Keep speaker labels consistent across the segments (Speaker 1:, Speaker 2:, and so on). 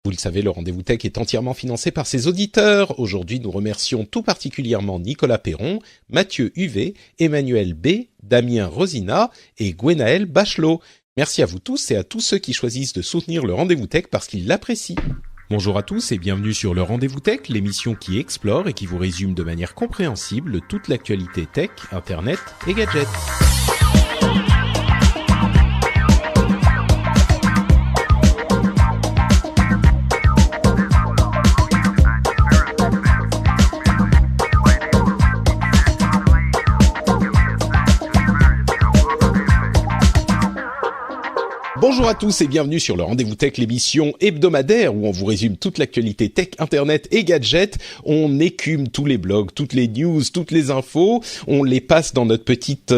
Speaker 1: Vous le savez, le Rendez-vous Tech est entièrement financé par ses auditeurs. Aujourd'hui, nous remercions tout particulièrement Nicolas Perron, Mathieu Huvet, Emmanuel B, Damien Rosina et Gwenaël Bachelot. Merci à vous tous et à tous ceux qui choisissent de soutenir le Rendez-vous Tech parce qu'ils l'apprécient. Bonjour à tous et bienvenue sur le Rendez-vous Tech, l'émission qui explore et qui vous résume de manière compréhensible toute l'actualité tech, internet et gadgets. Bonjour à tous et bienvenue sur le Rendez-vous Tech, l'émission hebdomadaire où on vous résume toute l'actualité tech, internet et gadgets. On écume tous les blogs, toutes les news, toutes les infos. On les passe dans notre petite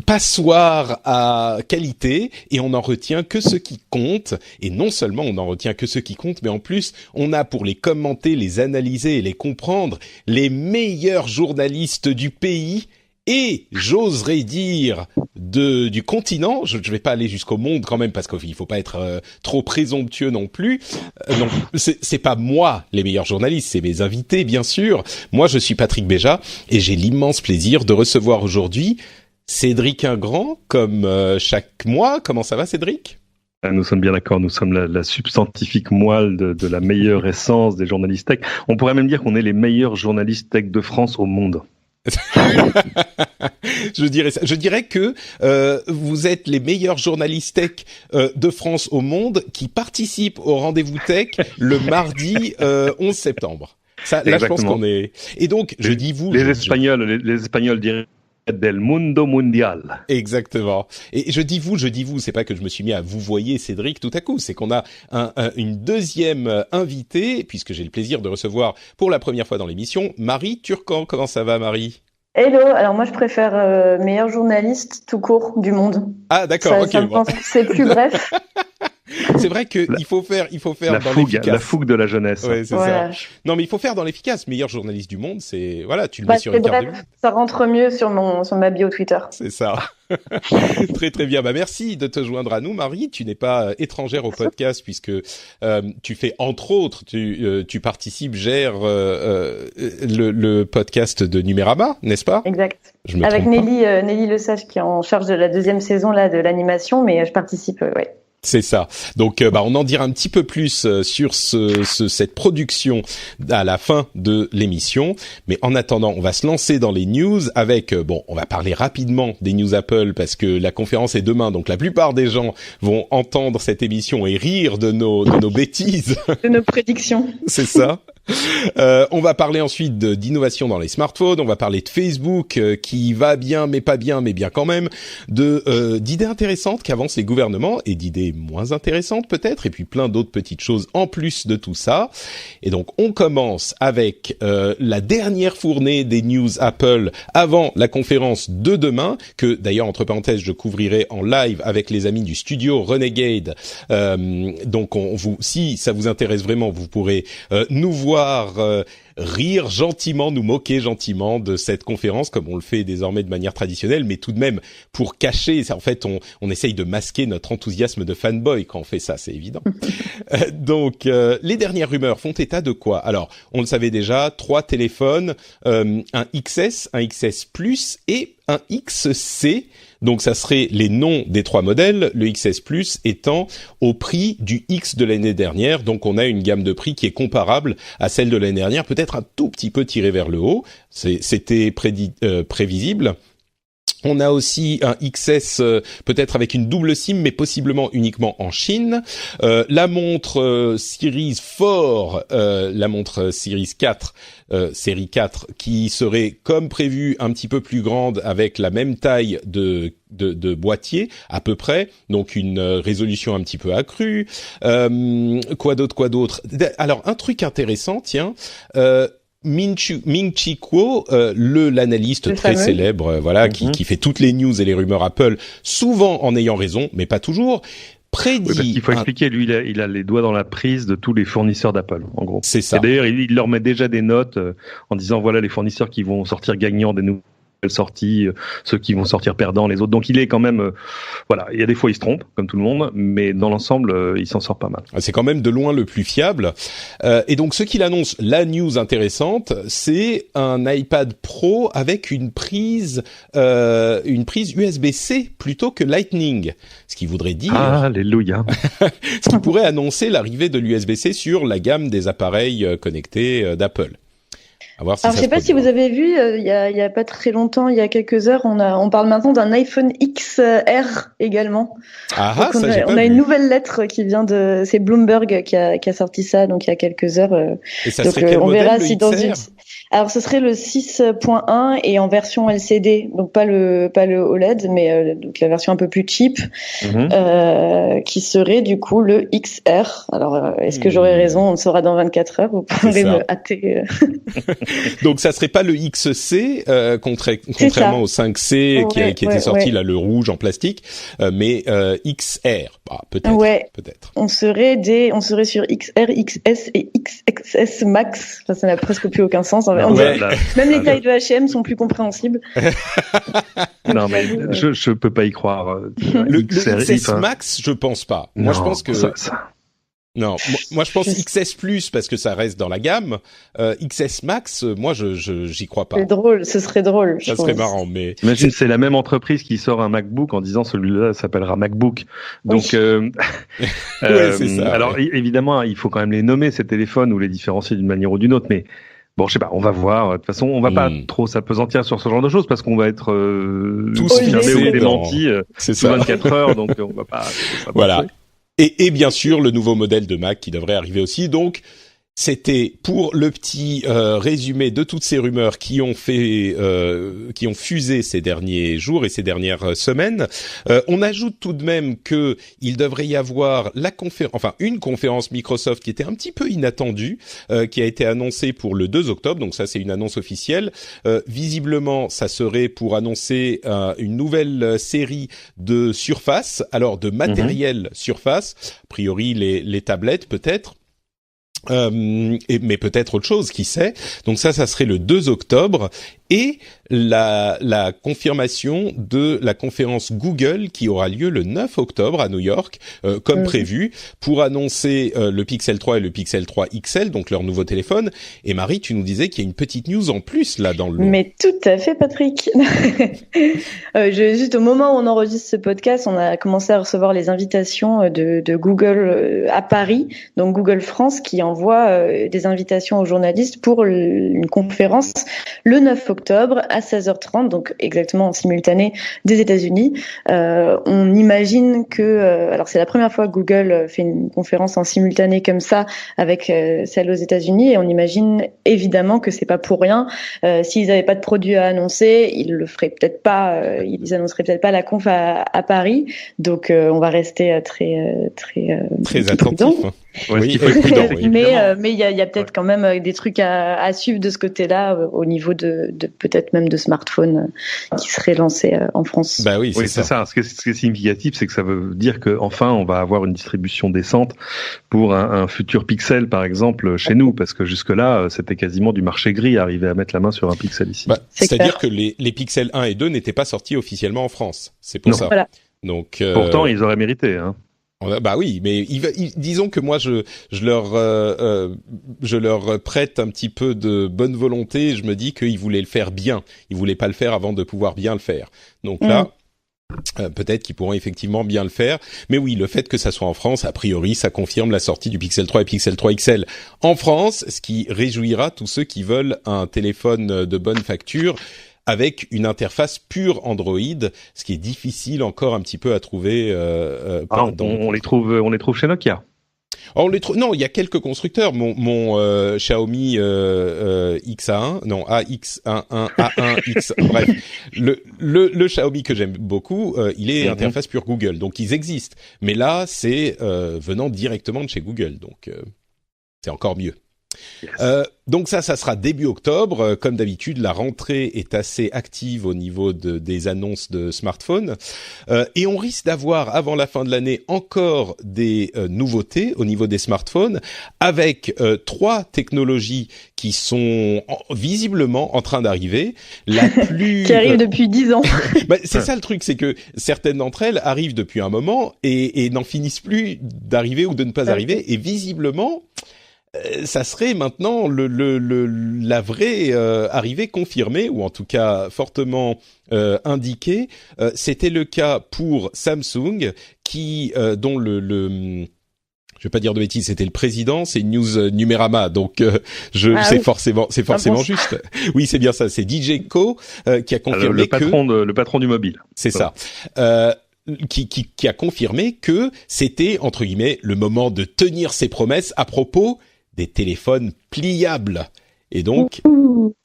Speaker 1: passoire à qualité et on n'en retient que ce qui compte. Et non seulement on n'en retient que ce qui compte, mais en plus on a pour les commenter, les analyser et les comprendre les meilleurs journalistes du pays. Et j'oserais dire du continent, je vais pas aller jusqu'au monde quand même parce qu'il faut pas être trop présomptueux non plus. Donc c'est pas moi les meilleurs journalistes, c'est mes invités bien sûr. Moi je suis Patrick Béja et j'ai l'immense plaisir de recevoir aujourd'hui Cédric Ingrand comme chaque mois. Comment ça va Cédric ?
Speaker 2: Nous sommes bien d'accord, nous sommes la substantifique moelle de la meilleure essence des journalistes tech. On pourrait même dire qu'on est les meilleurs journalistes tech de France au monde.
Speaker 1: Je dirais ça. Je dirais que vous êtes les meilleurs journalistes tech de France au monde qui participent au Rendez-vous Tech le mardi 11 septembre. Ça, là, je pense qu'on est. Et donc, je dis vous.
Speaker 2: Les Espagnols diraient del mundo mundial.
Speaker 1: Exactement. Et je dis vous, c'est pas que je me suis mis à vous voyer Cédric tout à coup, c'est qu'on a une deuxième invitée, puisque j'ai le plaisir de recevoir pour la première fois dans l'émission, Marie Turcan. Comment ça va Marie ?
Speaker 3: Hello, alors moi je préfère meilleur journaliste tout court du monde.
Speaker 1: Ah d'accord,
Speaker 3: ça
Speaker 1: bon.
Speaker 3: C'est plus bref.
Speaker 1: C'est vrai qu'il faut faire dans l'efficace.
Speaker 2: La fougue de la jeunesse.
Speaker 1: Ouais, c'est ça. Non, mais il faut faire dans l'efficace. Meilleur journaliste du monde, c'est voilà, tu le mets sur une carte de visite.
Speaker 3: Ça rentre mieux sur ma bio Twitter.
Speaker 1: C'est ça. Très très bien. Merci de te joindre à nous, Marie. Tu n'es pas étrangère au podcast puisque tu fais entre autres, tu participes, gères le podcast de Numérama, n'est-ce pas ?
Speaker 3: Exact. Avec Nelly Lesage qui est en charge de la deuxième saison là de l'animation, mais je participe, ouais.
Speaker 1: C'est ça. Donc, on en dira un petit peu plus sur cette production à la fin de l'émission. Mais en attendant, on va se lancer dans les news avec, on va parler rapidement des news Apple parce que la conférence est demain. Donc, la plupart des gens vont entendre cette émission et rire de nos bêtises.
Speaker 3: De nos prédictions.
Speaker 1: C'est ça. On va parler ensuite d'innovation dans les smartphones, on va parler de Facebook qui va bien mais pas bien mais bien quand même, d'idées intéressantes qu'avancent les gouvernements et d'idées moins intéressantes peut-être, et puis plein d'autres petites choses en plus de tout ça. Et donc on commence avec la dernière fournée des news Apple avant la conférence de demain, que d'ailleurs entre parenthèses je couvrirai en live avec les amis du studio Renegade. Donc si ça vous intéresse vraiment, vous pourrez nous voir rire gentiment, nous moquer gentiment de cette conférence comme on le fait désormais de manière traditionnelle, mais tout de même pour cacher, en fait on essaye de masquer notre enthousiasme de fanboy quand on fait ça, c'est évident. Donc les dernières rumeurs font état de quoi ? Alors on le savait déjà, 3 téléphones, un XS, un XS Plus et un XC. Donc ça serait les noms des 3 modèles, le XS Plus étant au prix du X de l'année dernière. Donc on a une gamme de prix qui est comparable à celle de l'année dernière, peut-être un tout petit peu tirée vers le haut. C'était prévisible. On a aussi un XS peut-être avec une double SIM, mais possiblement uniquement en Chine. La montre Series 4, la montre Series 4, série 4, qui serait comme prévu un petit peu plus grande avec la même taille de boîtier à peu près, donc une résolution un petit peu accrue. Quoi d'autre ? Alors un truc intéressant, tiens. Ming-Chi Kuo, l'analyste très célèbre, qui fait toutes les news et les rumeurs Apple, souvent en ayant raison, mais pas toujours, prédit...
Speaker 2: Oui, parce qu'il faut expliquer, lui, il a les doigts dans la prise de tous les fournisseurs d'Apple, en gros.
Speaker 1: C'est ça.
Speaker 2: Et d'ailleurs, il leur met déjà des notes en disant, voilà les fournisseurs qui vont sortir gagnants des sorties, ceux qui vont sortir perdants, les autres. Donc il est quand même, voilà, il y a des fois il se trompe, comme tout le monde, mais dans l'ensemble, il s'en sort pas mal.
Speaker 1: C'est quand même de loin le plus fiable. Et donc ce qu'il annonce, la news intéressante, c'est un iPad Pro avec une prise USB-C plutôt que Lightning, ce qui voudrait dire,
Speaker 2: alléluia,
Speaker 1: ce qui pourrait annoncer l'arrivée de l'USB-C sur la gamme des appareils connectés d'Apple. Alors, je sais pas si
Speaker 3: vous avez vu, il y a pas très longtemps, il y a quelques heures, on parle maintenant d'un iPhone XR également.
Speaker 1: Donc
Speaker 3: on a une nouvelle lettre qui vient c'est Bloomberg qui a sorti ça, donc il y a quelques heures.
Speaker 1: Et ça serait quel
Speaker 3: on
Speaker 1: modèle,
Speaker 3: verra
Speaker 1: le
Speaker 3: si
Speaker 1: XR?
Speaker 3: Alors ce serait le 6.1 et en version LCD, donc pas le OLED, mais donc la version un peu plus cheap, qui serait du coup le XR. Alors est-ce que j'aurai raison? On le saura dans 24 heures. Vous pourrez me hâter.
Speaker 1: Donc ça serait pas le XC, contrairement au 5C qui était sorti là, le rouge en plastique, mais XR, peut-être. On
Speaker 3: serait sur XR, XS et XXS Max. Enfin, ça n'a presque plus aucun sens. Même les tailles de H&M sont plus compréhensibles.
Speaker 2: Non, mais je peux pas y croire.
Speaker 1: Le XS Max, je pense pas. Moi, je pense que non, moi je pense XS Plus parce que ça reste dans la gamme. XS Max, moi j'y crois pas.
Speaker 3: C'est drôle, ce serait drôle.
Speaker 1: Ça serait marrant, mais
Speaker 2: imagine c'est la même entreprise qui sort un MacBook en disant celui-là s'appellera MacBook. Donc
Speaker 1: c'est ça.
Speaker 2: Alors évidemment, il faut quand même les nommer ces téléphones ou les différencier d'une manière ou d'une autre, mais bon, je sais pas, on va voir. De toute façon, on va pas trop s'apesantir sur ce genre de choses parce qu'on va être
Speaker 1: tous
Speaker 2: filmés ou démentis sous 24 heures, donc on va pas.
Speaker 1: Voilà. Et bien sûr, le nouveau modèle de Mac qui devrait arriver aussi. Donc, c'était pour le petit résumé de toutes ces rumeurs qui ont fusé ces derniers jours et ces dernières semaines. On ajoute tout de même que il devrait y avoir une conférence Microsoft qui était un petit peu inattendue, qui a été annoncée pour le 2 octobre. Donc ça, c'est une annonce officielle. Visiblement, ça serait pour annoncer une nouvelle série de Surface, alors de matériel Surface. A priori, les tablettes peut-être. Mais peut-être autre chose, qui sait. Donc ça serait le 2 octobre et la confirmation de la conférence Google qui aura lieu le 9 octobre à New York, comme prévu, pour annoncer le Pixel 3 et le Pixel 3 XL, donc leur nouveau téléphone. Et Marie, tu nous disais qu'il y a une petite news en plus là dans le lot.
Speaker 3: Mais tout à fait, Patrick. Juste au moment où on enregistre ce podcast, on a commencé à recevoir les invitations de Google à Paris, donc Google France, qui envoie des invitations aux journalistes pour une conférence le 9 octobre à 16h30, donc exactement en simultané des États-Unis. On imagine que, alors c'est la première fois que Google fait une conférence en simultané comme ça avec celle aux États-Unis, et on imagine évidemment que c'est pas pour rien. S'ils n'avaient pas de produit à annoncer, ils le feraient peut-être pas, ils annonceraient peut-être pas la conf à Paris. Donc on va rester très
Speaker 1: attentif.
Speaker 2: Oui,
Speaker 3: mais il y a peut-être quand même des trucs à suivre de ce côté-là au niveau de peut-être même de smartphones qui seraient lancés en France.
Speaker 1: Bah oui, c'est ça.
Speaker 2: Ce qui est significatif, c'est que ça veut dire que enfin on va avoir une distribution décente pour un futur Pixel, par exemple, chez nous, parce que jusque-là, c'était quasiment du marché gris arriver à mettre la main sur un Pixel ici.
Speaker 1: C'est-à-dire que les Pixel 1 et 2 n'étaient pas sortis officiellement en France. C'est pour ça.
Speaker 3: Voilà.
Speaker 1: Donc
Speaker 2: pourtant, ils auraient mérité, hein.
Speaker 1: Bah oui, mais disons que moi je leur prête un petit peu de bonne volonté. Je me dis qu'ils voulaient le faire bien. Ils voulaient pas le faire avant de pouvoir bien le faire. Donc là, peut-être qu'ils pourront effectivement bien le faire. Mais oui, le fait que ça soit en France, a priori, ça confirme la sortie du Pixel 3 et Pixel 3 XL en France, ce qui réjouira tous ceux qui veulent un téléphone de bonne facture avec une interface pure Android, ce qui est difficile encore un petit peu à trouver.
Speaker 2: On les trouve chez Nokia.
Speaker 1: Non, il y a quelques constructeurs. Mon Xiaomi XA1, non AX11, A1, X. Bref, le Xiaomi que j'aime beaucoup, il est interface pure Google, donc ils existent. Mais là, c'est venant directement de chez Google, donc c'est encore mieux.
Speaker 2: Yes.
Speaker 1: Donc ça sera début octobre. Comme d'habitude, la rentrée est assez active au niveau des annonces de smartphones. Et on risque d'avoir, avant la fin de l'année, encore des nouveautés au niveau des smartphones, avec 3 technologies qui sont visiblement en train d'arriver. La plus
Speaker 3: qui arrive depuis 10 ans.
Speaker 1: C'est ça le truc, c'est que certaines d'entre elles arrivent depuis un moment et n'en finissent plus d'arriver ou de ne pas arriver. Et visiblement, ça serait maintenant la vraie arrivée confirmée, ou en tout cas fortement indiquée. C'était le cas pour Samsung, dont je vais pas dire de bêtises, c'était le président, c'est News Numérama, donc c'est forcément juste. Oui, c'est bien ça, c'est DJ Ko qui a confirmé
Speaker 2: le patron du mobile.
Speaker 1: C'est ça. Qui a confirmé que c'était, entre guillemets, le moment de tenir ses promesses à propos des téléphones pliables. Et donc,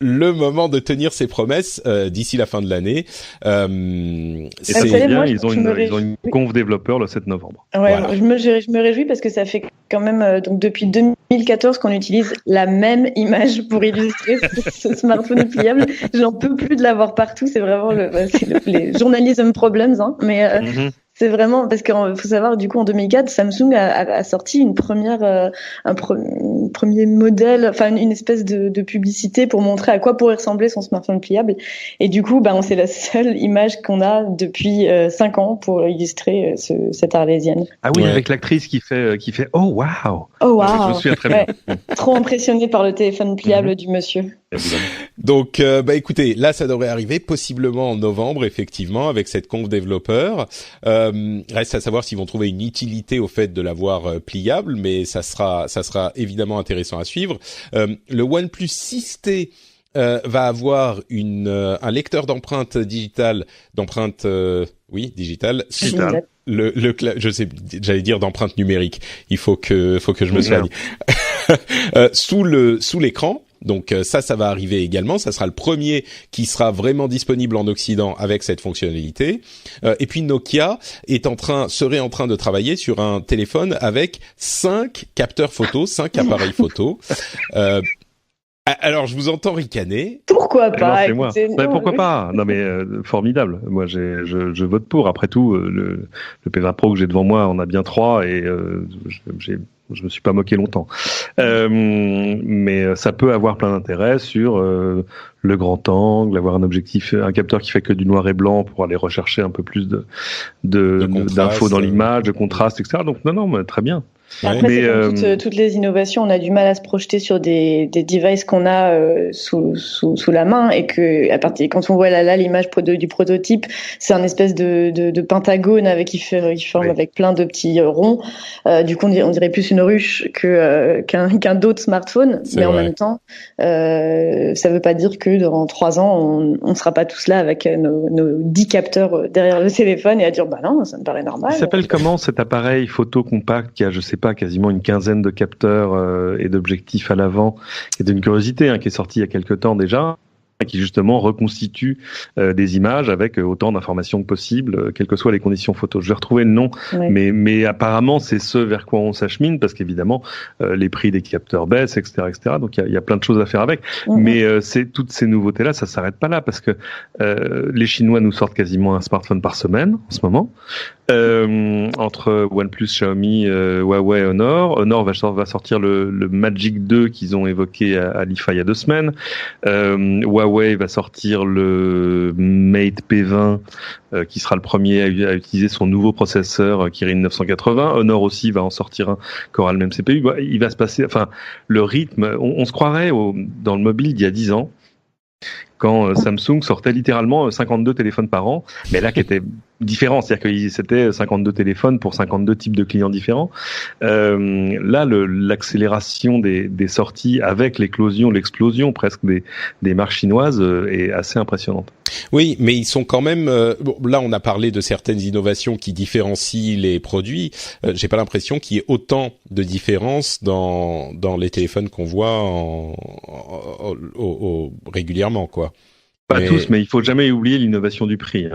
Speaker 1: le moment de tenir ses promesses d'ici la fin de l'année.
Speaker 2: C'est bien, ils ont une conf développeur le 7 novembre.
Speaker 3: Ouais, voilà. Je me réjouis parce que ça fait quand même donc depuis 2014 qu'on utilise la même image pour illustrer ce smartphone pliable. J'en peux plus de l'avoir partout. C'est vraiment les journalism problems, hein. Mais c'est vraiment parce qu'il faut savoir, du coup, en 2004, Samsung a sorti un premier modèle, enfin une espèce de publicité pour montrer à quoi pourrait ressembler son smartphone pliable. Et du coup, c'est la seule image qu'on a depuis 5 ans pour illustrer cette arlésienne.
Speaker 2: Ah oui, avec l'actrice qui fait oh wow.
Speaker 3: Oh wow.
Speaker 2: Je me souviens très bien.
Speaker 3: Trop impressionné par le téléphone pliable du monsieur.
Speaker 1: Donc, écoutez, là, ça devrait arriver possiblement en novembre, effectivement, avec cette conf développeur. Reste à savoir s'ils vont trouver une utilité au fait de l'avoir pliable, mais ça sera évidemment intéressant à suivre. Le OnePlus 6T va avoir un lecteur d'empreintes digitales, digitales. Je sais, j'allais dire d'empreintes numériques. Il faut que je me soigne. Sous l'écran. Donc ça va arriver également. Ça sera le premier qui sera vraiment disponible en Occident avec cette fonctionnalité. Et puis Nokia serait en train de travailler sur un téléphone avec 5 capteurs photo, 5 appareils photo. Alors je vous entends ricaner.
Speaker 3: Pourquoi pas?
Speaker 2: Pourquoi pas? Non mais formidable. Moi je vote pour. Après tout, le P20 Pro que j'ai devant moi en a bien 3 et je me suis pas moqué longtemps. Mais ça peut avoir plein d'intérêts sur le grand angle, avoir un capteur qui fait que du noir et blanc pour aller rechercher un peu plus d'infos dans l'image, de contraste, etc. Donc non, très bien.
Speaker 3: Après, c'est comme toutes les innovations, on a du mal à se projeter sur des devices qu'on a sous la main, et que quand on voit là l'image du prototype, c'est un espèce de pentagone qui forme avec plein de petits ronds. Du coup, on dirait plus une ruche qu'un dos de smartphone. Mais en même temps, ça veut pas dire que dans 3 ans, on sera pas tous là avec nos 10 capteurs derrière le téléphone et à dire non, ça me paraît normal.
Speaker 2: Il s'appelle comment cet appareil photo compact qui a, je sais pas, quasiment une quinzaine de capteurs et d'objectifs à l'avant, et d'une curiosité qui est sorti il y a quelque temps déjà, qui justement reconstitue des images avec autant d'informations que possible, quelles que soient les conditions photo. Je vais retrouver le nom, mais apparemment c'est ce vers quoi on s'achemine, parce qu'évidemment les prix des capteurs baissent, etc., etc. Donc il y a plein de choses à faire avec. Mais toutes ces nouveautés-là, ça s'arrête pas là, parce que les Chinois nous sortent quasiment un smartphone par semaine en ce moment. Entre OnePlus, Xiaomi, Huawei, Honor va sortir le Magic 2 qu'ils ont évoqué à l'IFA il y a 2 semaines. Huawei va sortir le Mate P20 qui sera le premier à utiliser son nouveau processeur Kirin 980. Honor aussi va en sortir un qui aura le même CPU. Il va se passer, le rythme, on se croirait dans le mobile d'il y a 10 ans, quand Samsung sortait littéralement 52 téléphones par an, mais là qui était différent, c'est-à-dire que c'était 52 téléphones pour 52 types de clients différents. Là, l'accélération des sorties avec l'explosion presque des marques chinoises est assez impressionnante.
Speaker 1: Oui, mais ils sont quand même. Là, on a parlé de certaines innovations qui différencient les produits. J'ai pas l'impression qu'il y ait autant de différences dans les téléphones qu'on voit régulièrement, quoi.
Speaker 2: Pas tous, mais il faut jamais oublier l'innovation du prix.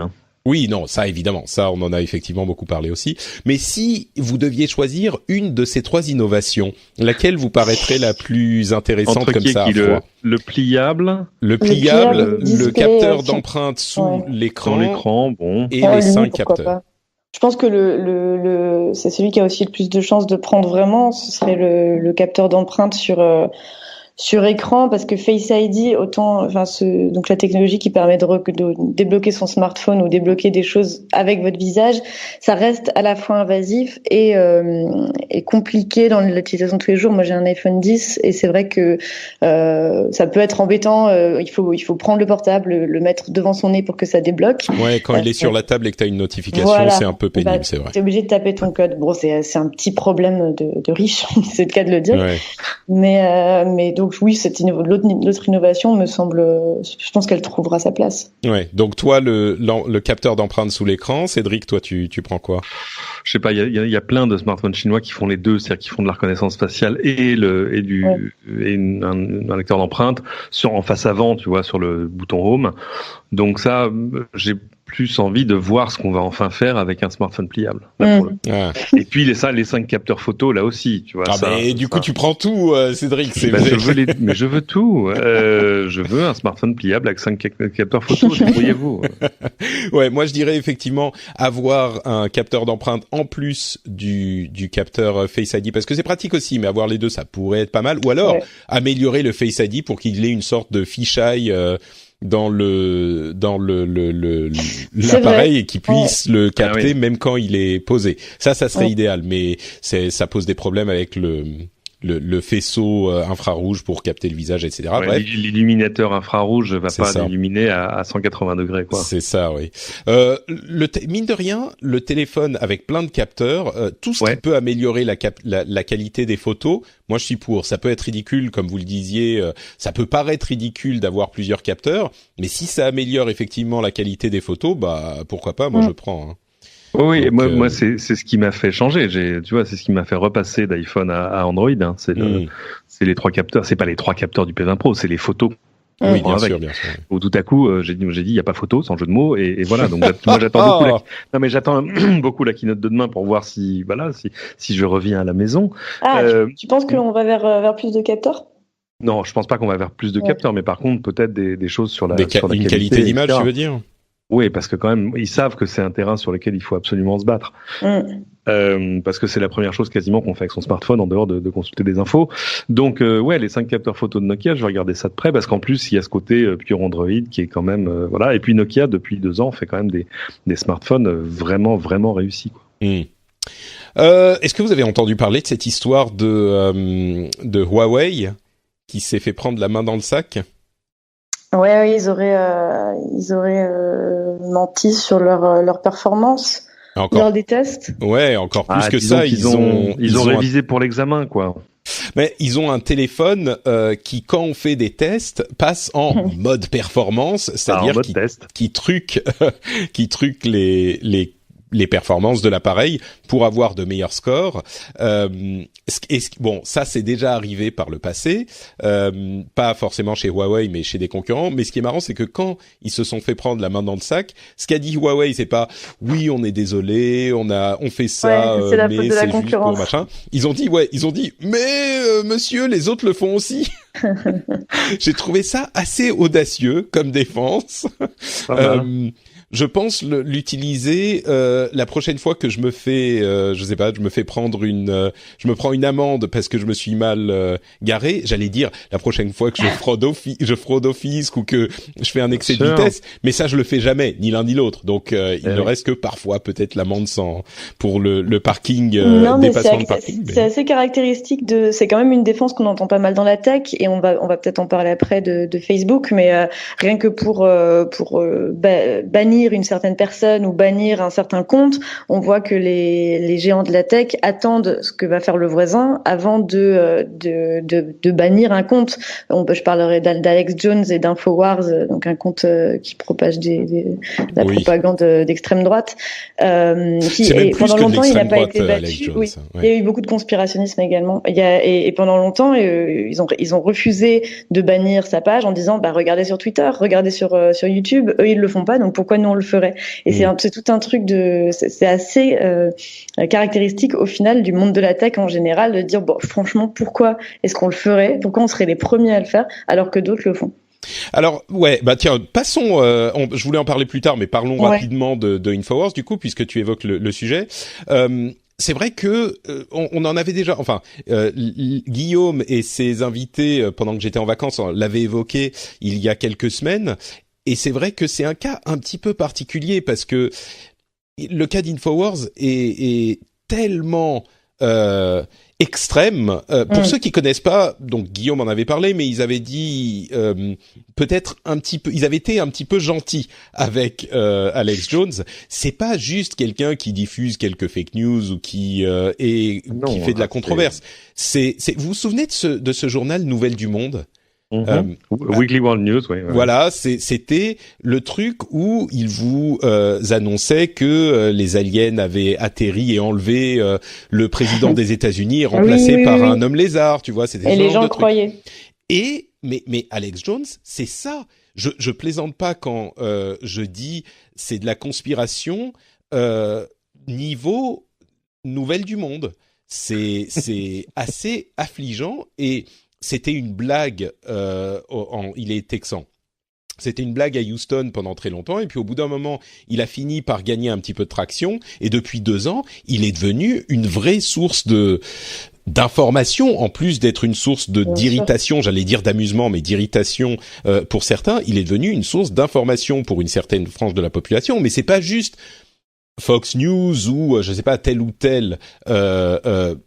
Speaker 1: Oui, non, ça évidemment, ça on en a effectivement beaucoup parlé aussi. Mais si vous deviez choisir une de ces 3 innovations, laquelle vous paraîtrait la plus intéressante comme ça à froid ?
Speaker 2: Le pliable,
Speaker 1: le capteur d'empreinte sous l'écran,
Speaker 2: bon,
Speaker 1: et les 5 capteurs.
Speaker 3: Pas. Je pense que c'est celui qui a aussi le plus de chances de prendre vraiment, ce serait le capteur d'empreinte sur écran, parce que Face ID, donc la technologie qui permet de débloquer son smartphone ou débloquer des choses avec votre visage, ça reste à la fois invasif et compliqué dans l'utilisation de tous les jours. Moi, j'ai un iPhone 10 et c'est vrai que ça peut être embêtant. Il faut prendre le portable, le mettre devant son nez pour que ça débloque.
Speaker 1: Ouais, quand il est sur la table et que tu as une notification, c'est un peu pénible, c'est vrai.
Speaker 3: T'es obligé de taper ton code. Bon, c'est un petit problème de riche, c'est le cas de le dire.
Speaker 1: Ouais.
Speaker 3: Mais donc oui, l'autre innovation me semble, je pense qu'elle trouvera sa place.
Speaker 1: Ouais. Donc toi, le capteur d'empreinte sous l'écran, Cédric, toi tu prends quoi ?
Speaker 2: Je sais pas, il y a plein de smartphones chinois qui font les deux, c'est-à-dire qui font de la reconnaissance faciale et un lecteur d'empreinte en face avant, tu vois, sur le bouton Home. Donc ça, j'ai plus envie de voir ce qu'on va enfin faire avec un smartphone pliable. Et puis les 5 capteurs photo là aussi, tu vois.
Speaker 1: Mais du coup tu prends tout, Cédric.
Speaker 2: Je veux tout. Je veux un smartphone pliable avec 5 capteurs photo. Débrouillez-vous.
Speaker 1: Ouais, moi je dirais effectivement avoir un capteur d'empreinte en plus du capteur Face ID, parce que c'est pratique aussi, mais avoir les deux ça pourrait être pas mal. Ou alors améliorer le Face ID pour qu'il ait une sorte de fisheye dans l'appareil et qu'il puisse le capter même quand il est posé. Ça serait idéal, mais ça pose des problèmes avec le faisceau infrarouge pour capter le visage, etc.
Speaker 2: Ouais, bref. L'illuminateur infrarouge va pas l'illuminer à 180 degrés, quoi.
Speaker 1: C'est ça, oui. Mine de rien, le téléphone avec plein de capteurs, tout ce qui peut améliorer la qualité des photos, moi je suis pour. Ça peut être ridicule, comme vous le disiez, ça peut paraître ridicule d'avoir plusieurs capteurs, mais si ça améliore effectivement la qualité des photos, bah pourquoi pas, moi je prends. Hein.
Speaker 2: Oui, donc, moi c'est ce qui m'a fait changer. Tu vois, c'est ce qui m'a fait repasser d'iPhone à Android. Hein. C'est les 3 capteurs. C'est pas les 3 capteurs du P20 Pro, c'est les photos.
Speaker 1: Oui, bien sûr.
Speaker 2: Où tout à coup, j'ai dit, il y a pas photo, sans jeu de mots, et voilà. Donc moi, j'attends beaucoup. J'attends beaucoup la keynote de demain pour voir si je reviens à la maison.
Speaker 3: Tu penses qu'on va vers plus de capteurs?
Speaker 2: Non, je pense pas qu'on va vers plus de capteurs, mais par contre, peut-être des choses sur la
Speaker 1: une qualité d'image, tu veux dire?
Speaker 2: Oui, parce que quand même, ils savent que c'est un terrain sur lequel il faut absolument se battre. Parce que c'est la première chose quasiment qu'on fait avec son smartphone en dehors de consulter des infos. Donc, les 5 capteurs photo de Nokia, je vais regarder ça de près parce qu'en plus, il y a ce côté pure Android qui est quand même, voilà. Et puis Nokia, depuis 2 ans, fait quand même des smartphones vraiment, vraiment réussis, quoi.
Speaker 1: Est-ce que vous avez entendu parler de cette histoire de Huawei qui s'est fait prendre la main dans le sac?
Speaker 3: Ouais, ils auraient menti sur leur performance lors des tests.
Speaker 1: Ouais, encore plus que ça, ils ont
Speaker 2: révisé pour l'examen, quoi.
Speaker 1: Mais ils ont un téléphone qui, quand on fait des tests, passe en mode performance, c'est-à-dire qui truque les performances de l'appareil pour avoir de meilleurs scores. Bon, ça c'est déjà arrivé par le passé, pas forcément chez Huawei, mais chez des concurrents. Mais ce qui est marrant, c'est que quand ils se sont fait prendre la main dans le sac, ce qu'a dit Huawei, c'est pas oui, on est désolé, on fait ça, mais c'est juste pour machin. Ils ont dit mais monsieur, les autres le font aussi. J'ai trouvé ça assez audacieux comme défense. Je pense l'utiliser la prochaine fois que je me fais, je me prends une amende parce que je me suis mal garé. J'allais dire la prochaine fois que je fraude au fisc ou que je fais un excès de vitesse, mais ça je le fais jamais, ni l'un ni l'autre. Donc il ne reste que parfois peut-être l'amende pour le parking, dépassement de parking.
Speaker 3: C'est assez caractéristique c'est quand même une défense qu'on entend pas mal dans la tech et on va peut-être en parler après de Facebook, mais rien que pour bannir une certaine personne ou bannir un certain compte, on voit que les géants de la tech attendent ce que va faire le voisin avant de bannir un compte. Je parlerai d'Alex Jones et d'Infowars, donc un compte qui propage la propagande d'extrême droite. Pendant longtemps, il n'a pas été battu. Il y a eu beaucoup de conspirationnisme également. Et pendant longtemps, ils ont refusé de bannir sa page en disant regardez sur Twitter, regardez sur YouTube. Eux, ils le font pas, donc pourquoi nous on le ferait. Et c'est tout un truc c'est assez caractéristique au final du monde de la tech en général, de dire bon, franchement, pourquoi est-ce qu'on le ferait? Pourquoi on serait les premiers à le faire alors que d'autres le font?
Speaker 1: Alors ouais, bah tiens, passons. Je voulais en parler plus tard, mais parlons rapidement de Infowars du coup, puisque tu évoques le sujet. C'est vrai que on en avait déjà. Enfin, Guillaume et ses invités pendant que j'étais en vacances l'avaient évoqué il y a quelques semaines, et c'est vrai que c'est un cas un petit peu particulier parce que le cas d'Infowars est tellement extrême. Pour ceux qui connaissent pas, donc Guillaume en avait parlé, mais ils avaient dit peut-être un petit peu, ils avaient été un petit peu gentils avec Alex Jones. C'est pas juste quelqu'un qui diffuse quelques fake news ou qui fait de la controverse. Vous vous souvenez de ce journal Nouvelles du Monde?
Speaker 2: Weekly World News, oui.
Speaker 1: Voilà, c'était le truc où il vous annonçait que les aliens avaient atterri et enlevé le président des États-Unis et remplacé par un homme lézard, tu vois, c'était
Speaker 3: et les gens croyaient.
Speaker 1: Et mais Alex Jones, c'est ça. Je plaisante pas quand je dis c'est de la conspiration niveau Nouvelles du Monde. C'est assez affligeant et c'était une blague, il est texan. C'était une blague à Houston pendant très longtemps, et puis au bout d'un moment, il a fini par gagner un petit peu de traction, et depuis 2 ans, il est devenu une vraie source d'information, en plus d'être une source d'irritation, j'allais dire d'amusement, mais d'irritation pour certains, il est devenu une source d'information pour une certaine frange de la population, mais c'est pas juste Fox News ou je sais pas tel ou tel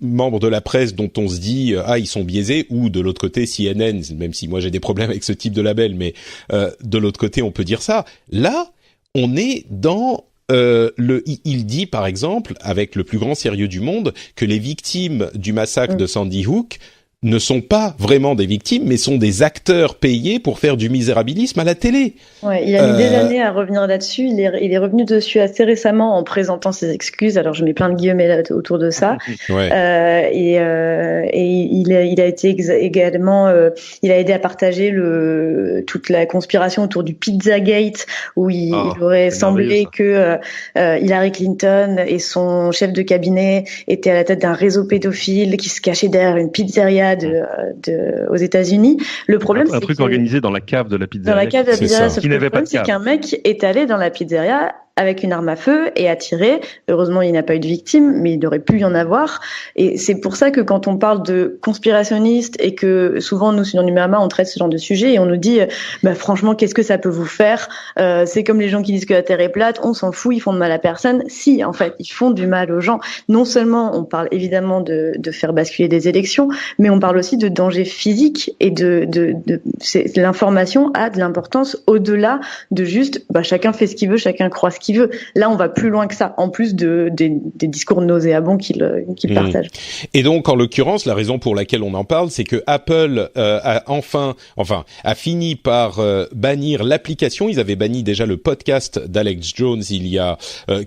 Speaker 1: membre de la presse dont on se dit ils sont biaisés, ou de l'autre côté CNN, même si moi j'ai des problèmes avec ce type de label, mais de l'autre côté on peut dire ça. Là on est dans il dit par exemple avec le plus grand sérieux du monde que les victimes du massacre de Sandy Hook ne sont pas vraiment des victimes, mais sont des acteurs payés pour faire du misérabilisme à la télé.
Speaker 3: Ouais, il a mis des années à revenir là-dessus. Il est revenu dessus assez récemment en présentant ses excuses. Alors, je mets plein de guillemets autour de ça.
Speaker 1: Ouais.
Speaker 3: Et il a été également, il a aidé à partager toute la conspiration autour du Pizzagate, où il aurait semblé que Hillary Clinton et son chef de cabinet étaient à la tête d'un réseau pédophile qui se cachait derrière une pizzeria aux États-Unis. Le problème,
Speaker 2: c'est un truc organisé dans la cave de la pizzeria.
Speaker 3: Dans la cave de la pizzeria,
Speaker 2: qui n'avait pas de cave.
Speaker 3: C'est qu'un mec est allé dans la pizzeria avec une arme à feu et a tiré. Heureusement, il n'a pas eu de victime, mais il aurait pu y en avoir. Et c'est pour ça que quand on parle de conspirationnistes et que souvent nous, sur Numérama, on traite ce genre de sujet et on nous dit, franchement, qu'est-ce que ça peut vous faire? C'est comme les gens qui disent que la Terre est plate, on s'en fout, ils font de mal à personne. Si, en fait, ils font du mal aux gens. Non seulement on parle évidemment de faire basculer des élections, mais on parle aussi de danger physique et l'information a de l'importance au-delà de juste, chacun fait ce qu'il veut, chacun croit ce qu'il veut. Là, on va plus loin que ça, en plus des discours nauséabonds qu'il partage.
Speaker 1: Et donc, en l'occurrence, la raison pour laquelle on en parle, c'est que Apple a fini par bannir l'application. Ils avaient banni déjà le podcast d'Alex Jones il y a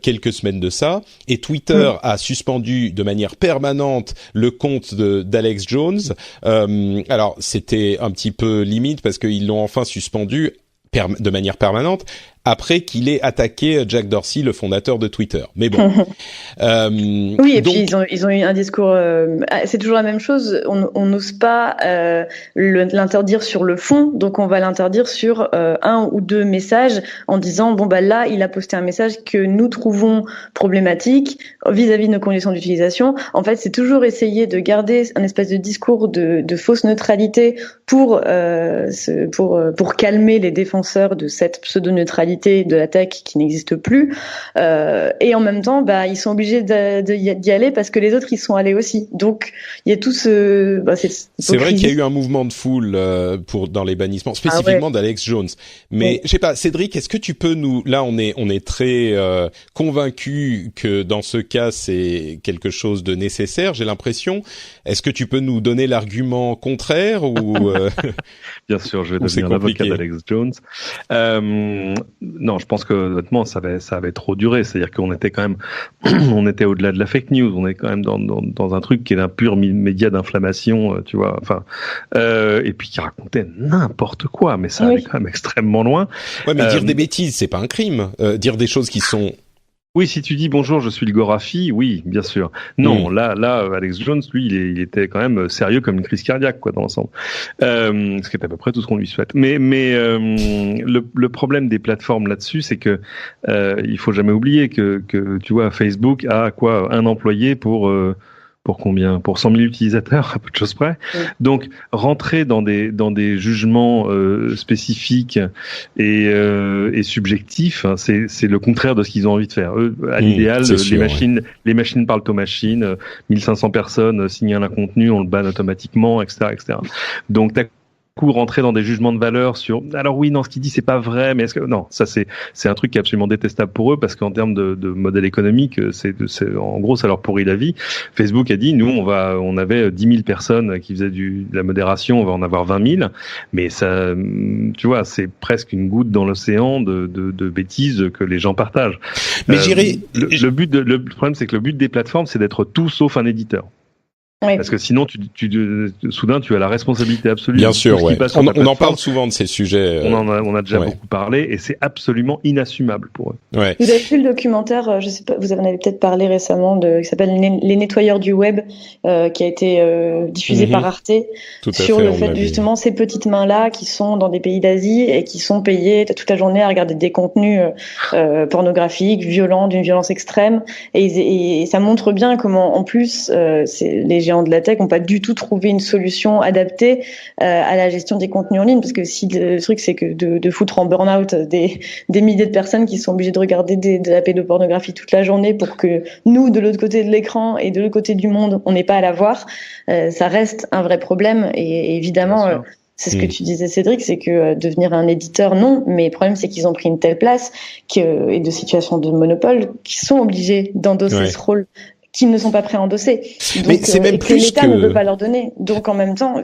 Speaker 1: quelques semaines de ça, et Twitter a suspendu de manière permanente le compte d'Alex Jones. Alors, c'était un petit peu limite parce qu'ils l'ont enfin suspendu de manière permanente après qu'il ait attaqué Jack Dorsey, le fondateur de Twitter. Mais bon.
Speaker 3: Oui, et puis ils ont eu un discours. C'est toujours la même chose. On n'ose pas l'interdire sur le fond, donc on va l'interdire sur un ou deux messages en disant là, il a posté un message que nous trouvons problématique vis-à-vis de nos conditions d'utilisation. En fait, c'est toujours essayer de garder un espèce de discours de fausse neutralité pour calmer les défenseurs de cette pseudo-neutralité de la tech qui n'existe plus, et en même temps ils sont obligés d'y aller parce que les autres y sont allés aussi, donc il y a tout ce
Speaker 1: c'est vrai qu'il y a eu un mouvement de foule dans les bannissements spécifiquement d'Alex Jones, mais je sais pas, Cédric, est-ce que tu peux là on est très convaincus que dans ce cas c'est quelque chose de nécessaire, j'ai l'impression. Est-ce que tu peux nous donner l'argument contraire ou
Speaker 2: Bien sûr, je vais devenir l'avocat d'Alex Jones. Non, je pense que honnêtement, ça avait trop duré. C'est-à-dire qu'on était quand même, on était au-delà de la fake news. On est quand même dans un truc qui est un pur média d'inflammation, tu vois. Enfin, et puis qui racontait n'importe quoi, mais ça allait quand même extrêmement loin.
Speaker 1: Ouais, mais dire des bêtises, c'est pas un crime. Dire des choses qui sont...
Speaker 2: Oui, si tu dis bonjour, je suis le Gorafi, oui, bien sûr. Non, là, Alex Jones, lui, il était quand même sérieux comme une crise cardiaque, quoi, dans l'ensemble. Ce qui est à peu près tout ce qu'on lui souhaite. Mais le problème des plateformes là-dessus, c'est que il faut jamais oublier que tu vois, Facebook a quoi, un employé pour combien? Pour 100 000 utilisateurs, à peu de choses près. Oui. Donc, rentrer dans des jugements spécifiques et subjectifs, hein, c'est le contraire de ce qu'ils ont envie de faire. Eux, à l'idéal, les machines parlent aux machines, 1500 personnes signalent un contenu, on le banne automatiquement, etc., etc. Donc, rentrer dans des jugements de valeur sur alors oui non ce qu'il dit c'est pas vrai mais est-ce que non ça c'est un truc qui est absolument détestable pour eux parce qu'en termes de modèle économique c'est en gros ça leur pourrit la vie. Facebook a dit nous on avait 10 000 personnes qui faisaient de la modération, on va en avoir 20 000 mais ça tu vois c'est presque une goutte dans l'océan de bêtises que les gens partagent.
Speaker 1: Mais j'irai
Speaker 2: le problème c'est que le but des plateformes c'est d'être tout sauf un éditeur. Oui. Parce que sinon, soudain, tu as la responsabilité absolue.
Speaker 1: Bien sûr, ouais. On en parle souvent de ces sujets.
Speaker 2: On a déjà beaucoup parlé, et c'est absolument inassumable pour eux.
Speaker 1: Ouais.
Speaker 3: Vous avez vu le documentaire, je sais pas, vous en avez peut-être parlé récemment, qui s'appelle Les nettoyeurs du web, qui a été diffusé par Arte, sur le fait justement ces petites mains-là qui sont dans des pays d'Asie et qui sont payées toute la journée à regarder des contenus pornographiques, violents, d'une violence extrême, et ça montre bien comment, en plus, les géants de la tech n'ont pas du tout trouvé une solution adaptée à la gestion des contenus en ligne, parce que si le truc c'est que de foutre en burn-out des milliers de personnes qui sont obligées de regarder de la pédopornographie toute la journée pour que nous, de l'autre côté de l'écran et de l'autre côté du monde, on n'ait pas à la voir, ça reste un vrai problème. Et évidemment, c'est ce que tu disais, Cédric, c'est que devenir un éditeur, non, mais le problème c'est qu'ils ont pris une telle place et de situation de monopole qu'ils sont obligés d'endosser ce rôle qu'ils ne sont pas prêts à endosser. Donc,
Speaker 1: mais c'est même plus
Speaker 3: l'État ne veut pas leur donner. Donc en même temps,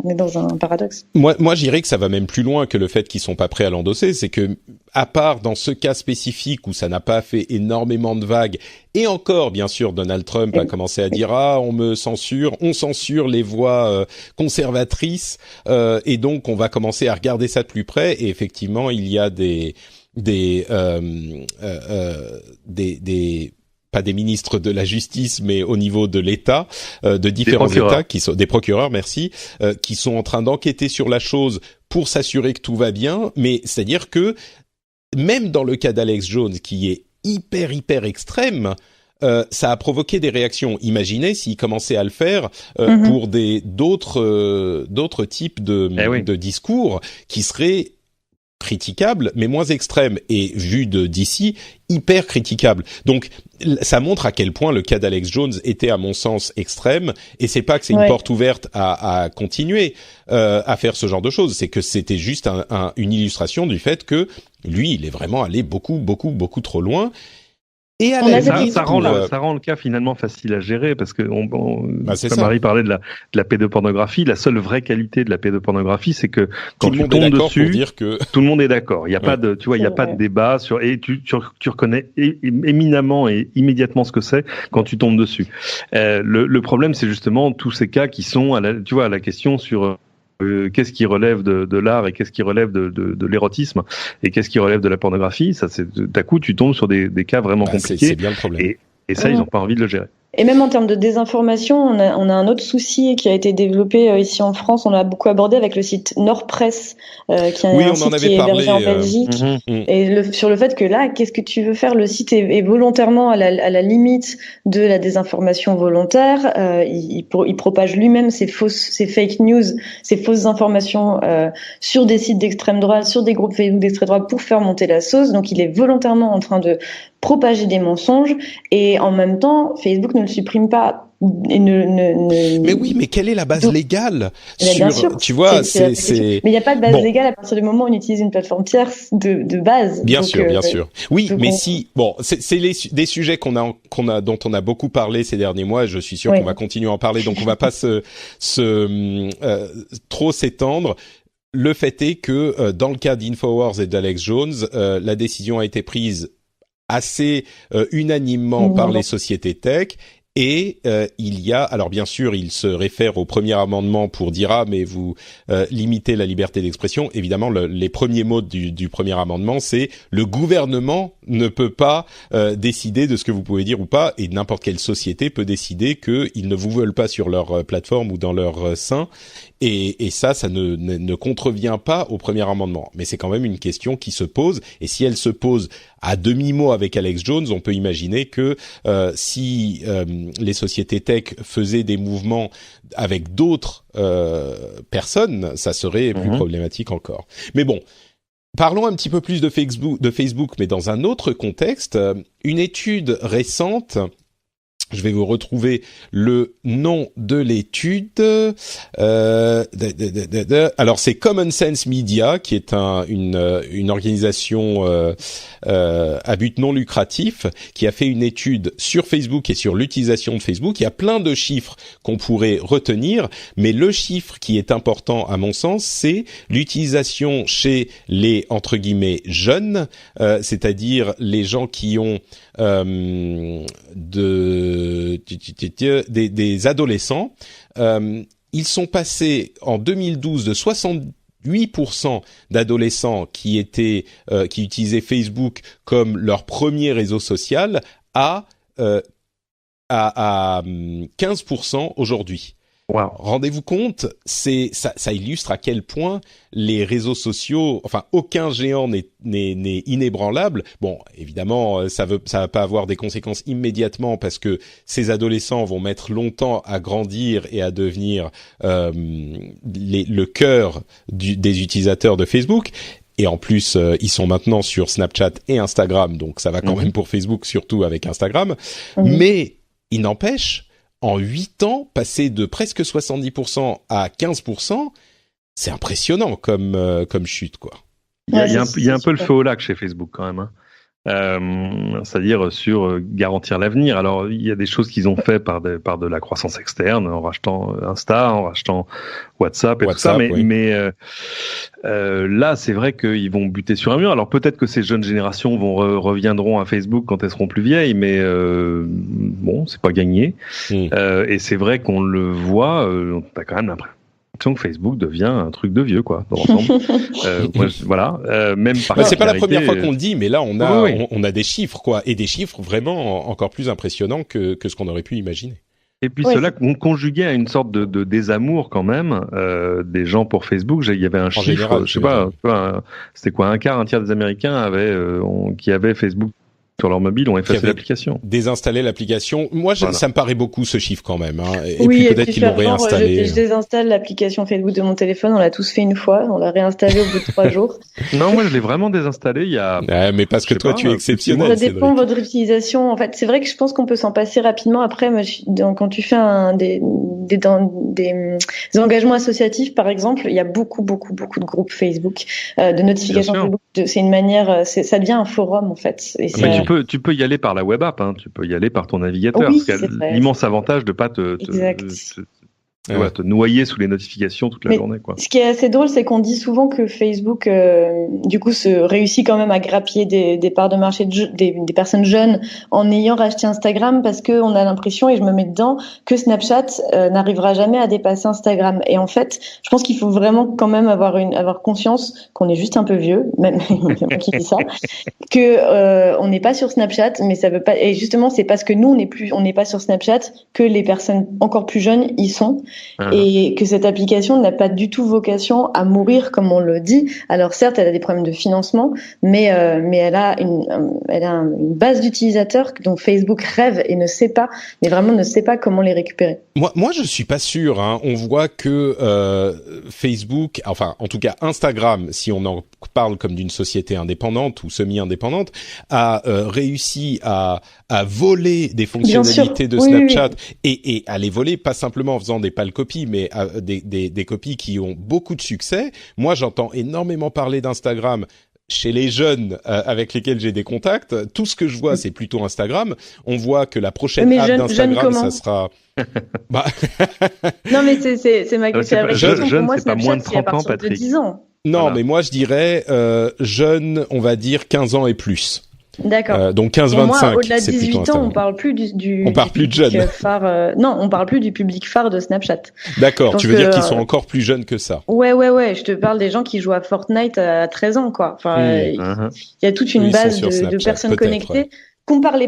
Speaker 3: on est dans un paradoxe.
Speaker 1: Moi, je dirais que ça va même plus loin que le fait qu'ils sont pas prêts à l'endosser. C'est que, à part dans ce cas spécifique où ça n'a pas fait énormément de vagues, et encore, bien sûr, Donald Trump a commencé à dire on censure les voix conservatrices, et donc on va commencer à regarder ça de plus près. Et effectivement, il y a des pas des ministres de la justice, mais au niveau de l'État, de différents États, des procureurs, merci, qui sont en train d'enquêter sur la chose pour s'assurer que tout va bien. Mais c'est-à-dire que même dans le cas d'Alex Jones, qui est hyper extrême, ça a provoqué des réactions. Imaginez s'il commençait à le faire pour d'autres types de discours qui seraient critiquable, mais moins extrême, et vu d'ici, hyper critiquable. Donc, ça montre à quel point le cas d'Alex Jones était, à mon sens, extrême, et c'est pas que c'est une porte ouverte à continuer à faire ce genre de choses, c'est que c'était juste une illustration du fait que lui, il est vraiment allé beaucoup trop loin. Et
Speaker 2: ça rend le cas finalement facile à gérer parce que Marie parlait de la pédopornographie. La seule vraie qualité de la pédopornographie, c'est que quand tu tombes dessus, tout le monde est d'accord. Il y a pas de, tu vois, il y a pas de débat sur et tu reconnais éminemment et immédiatement ce que c'est quand tu tombes dessus. Le problème, c'est justement tous ces cas qui sont à la question sur qu'est-ce qui relève de l'art et qu'est-ce qui relève de l'érotisme et qu'est-ce qui relève de la pornographie. Ça, d'un coup, tu tombes sur des cas vraiment compliqués.
Speaker 1: C'est bien le problème.
Speaker 2: Et ça, ils n'ont pas envie de le gérer.
Speaker 3: Et même en termes de désinformation, on a un autre souci qui a été développé ici en France. On l'a beaucoup abordé avec le site Nordpresse, qui est un site qui est hébergé en Belgique. Et sur le fait que là, qu'est-ce que tu veux faire? Le site est volontairement à la limite de la désinformation volontaire. Il propage lui-même ses fake news, ses fausses informations sur des sites d'extrême droite, sur des groupes Facebook d'extrême droite pour faire monter la sauce. Donc il est volontairement en train de propager des mensonges, et en même temps, Facebook ne le supprime pas.
Speaker 1: Mais oui, mais quelle est la base légale sur, tu vois, c'est...
Speaker 3: Mais il n'y a pas de base légale à partir du moment où on utilise une plateforme tierce de base.
Speaker 1: Bien sûr. Oui, mais c'est des sujets dont on a beaucoup parlé ces derniers mois. Je suis sûr qu'on va continuer à en parler, donc on va pas trop s'étendre. le fait est que dans le cas d'Infowars et d'Alex Jones, la décision a été prise assez unanimement par les sociétés tech. Et il y a, alors bien sûr, il se réfère au premier amendement pour dire mais vous limitez la liberté d'expression. Évidemment, les premiers mots du premier amendement, c'est le gouvernement ne peut pas décider de ce que vous pouvez dire ou pas, et n'importe quelle société peut décider qu'ils ne vous veulent pas sur leur plateforme ou dans leur sein. Et ça ne contrevient pas au premier amendement. Mais c'est quand même une question qui se pose. Et si elle se pose à demi-mot avec Alex Jones, on peut imaginer que si les sociétés tech faisaient des mouvements avec d'autres personnes, ça serait plus problématique encore. Mais bon, parlons un petit peu plus de Facebook, mais dans un autre contexte. Une étude récente. Je vais vous retrouver le nom de l'étude. Alors c'est Common Sense Media, qui est une organisation à but non lucratif, qui a fait une étude sur Facebook et sur l'utilisation de Facebook. Il y a plein de chiffres qu'on pourrait retenir, mais le chiffre qui est important à mon sens, c'est l'utilisation chez les entre guillemets jeunes, c'est-à-dire les gens qui ont des adolescents. Ils sont passés en 2012 de 68% d'adolescents qui utilisaient Facebook comme leur premier réseau social à 15% aujourd'hui. Wow. Rendez-vous compte, ça illustre à quel point les réseaux sociaux, enfin aucun géant n'est inébranlable. Bon, évidemment, ça va pas avoir des conséquences immédiatement parce que ces adolescents vont mettre longtemps à grandir et à devenir le cœur des utilisateurs de Facebook. Et en plus, ils sont maintenant sur Snapchat et Instagram, donc ça va quand même pour Facebook, surtout avec Instagram. Mais il n'empêche, en 8 ans, passer de presque 70% à 15%, c'est impressionnant comme chute, quoi.
Speaker 2: Il y a un peu le feu au lac chez Facebook quand même, hein. C'est-à-dire sur garantir l'avenir. Alors il y a des choses qu'ils ont fait par de la croissance externe, en rachetant Insta, en rachetant WhatsApp et tout ça, mais là c'est vrai qu'ils vont buter sur un mur. Alors peut-être que ces jeunes générations reviendront à Facebook quand elles seront plus vieilles, mais bon, c'est pas gagné. Et c'est vrai qu'on le voit, t'as quand même l'impression que Facebook devient un truc de vieux, quoi, dans l'ensemble. Voilà. Même par
Speaker 1: c'est pas la première fois qu'on le dit, mais là on a des chiffres, quoi, et des chiffres vraiment encore plus impressionnants que ce qu'on aurait pu imaginer.
Speaker 2: Et puis cela conjugué à une sorte de désamour quand même des gens pour Facebook. Il y avait un chiffre, général, je sais pas, c'était quoi, un tiers des Américains qui avaient Facebook sur leur mobile ont effacé l'application.
Speaker 1: Désinstaller l'application. Moi, ça me paraît beaucoup ce chiffre quand même. Hein. Et puis peut-être qu'ils l'ont réinstallé.
Speaker 3: Je désinstalle l'application Facebook de mon téléphone. On l'a tous fait une fois. On l'a réinstallé au bout de 3 jours.
Speaker 2: Non, moi je l'ai vraiment désinstallé il y a.
Speaker 1: Mais parce que toi, tu es exceptionnel.
Speaker 3: Ça dépend de votre utilisation. En fait, c'est vrai que je pense qu'on peut s'en passer rapidement. Après, quand tu fais des engagements associatifs, par exemple, il y a beaucoup de groupes Facebook, de notifications Facebook. C'est une manière, ça devient un forum en fait. Et
Speaker 2: tu peux y aller par la web app, hein. Tu peux y aller par ton navigateur.
Speaker 3: Oui,
Speaker 2: parce qu'il y a l'immense avantage de pas te noyer sous les notifications toute la journée, quoi.
Speaker 3: Ce qui est assez drôle, c'est qu'on dit souvent que Facebook, du coup, se réussit quand même à grappiller des parts de marché des personnes jeunes en ayant racheté Instagram, parce que on a l'impression, et je me mets dedans, que Snapchat n'arrivera jamais à dépasser Instagram. Et en fait, je pense qu'il faut vraiment quand même avoir conscience qu'on est juste un peu vieux, même moi qui dis ça, que on n'est pas sur Snapchat, mais ça veut pas. Et justement, c'est parce que nous on n'est pas sur Snapchat que les personnes encore plus jeunes y sont. Et que cette application n'a pas du tout vocation à mourir comme on le dit. Alors certes, elle a des problèmes de financement, mais elle a une base d'utilisateurs dont Facebook rêve et ne sait pas, mais vraiment ne sait pas comment les récupérer.
Speaker 1: Moi, je suis pas sûr. Hein. On voit que Facebook, enfin, en tout cas Instagram, si on en parle comme d'une société indépendante ou semi-indépendante, a réussi à voler des fonctionnalités de Snapchat et à les voler pas simplement en faisant des pâles copies, mais des copies qui ont beaucoup de succès. Moi, j'entends énormément parler d'Instagram. chez les jeunes avec lesquels j'ai des contacts, tout ce que je vois, c'est plutôt Instagram. On voit que la prochaine app d'Instagram, ça sera...
Speaker 3: bah... Non, mais c'est ma question.
Speaker 2: Jeune, c'est pas moins de 30 ans, Patrick.
Speaker 3: De 10 ans.
Speaker 1: Non, voilà. Mais moi, je dirais jeune, on va dire 15 ans et plus.
Speaker 3: D'accord.
Speaker 1: Donc 15-25,
Speaker 3: moi, au-delà de
Speaker 1: c'est
Speaker 3: 18
Speaker 1: plutôt
Speaker 3: ans, on parle plus
Speaker 1: on parle plus de jeunes.
Speaker 3: Phare, non, on parle plus du public phare de Snapchat.
Speaker 1: D'accord, tu veux dire qu'ils sont encore plus jeunes que ça.
Speaker 3: Ouais, je te parle des gens qui jouent à Fortnite à 13 ans, quoi. Enfin, il y a toute une base de personnes connectées. Ouais.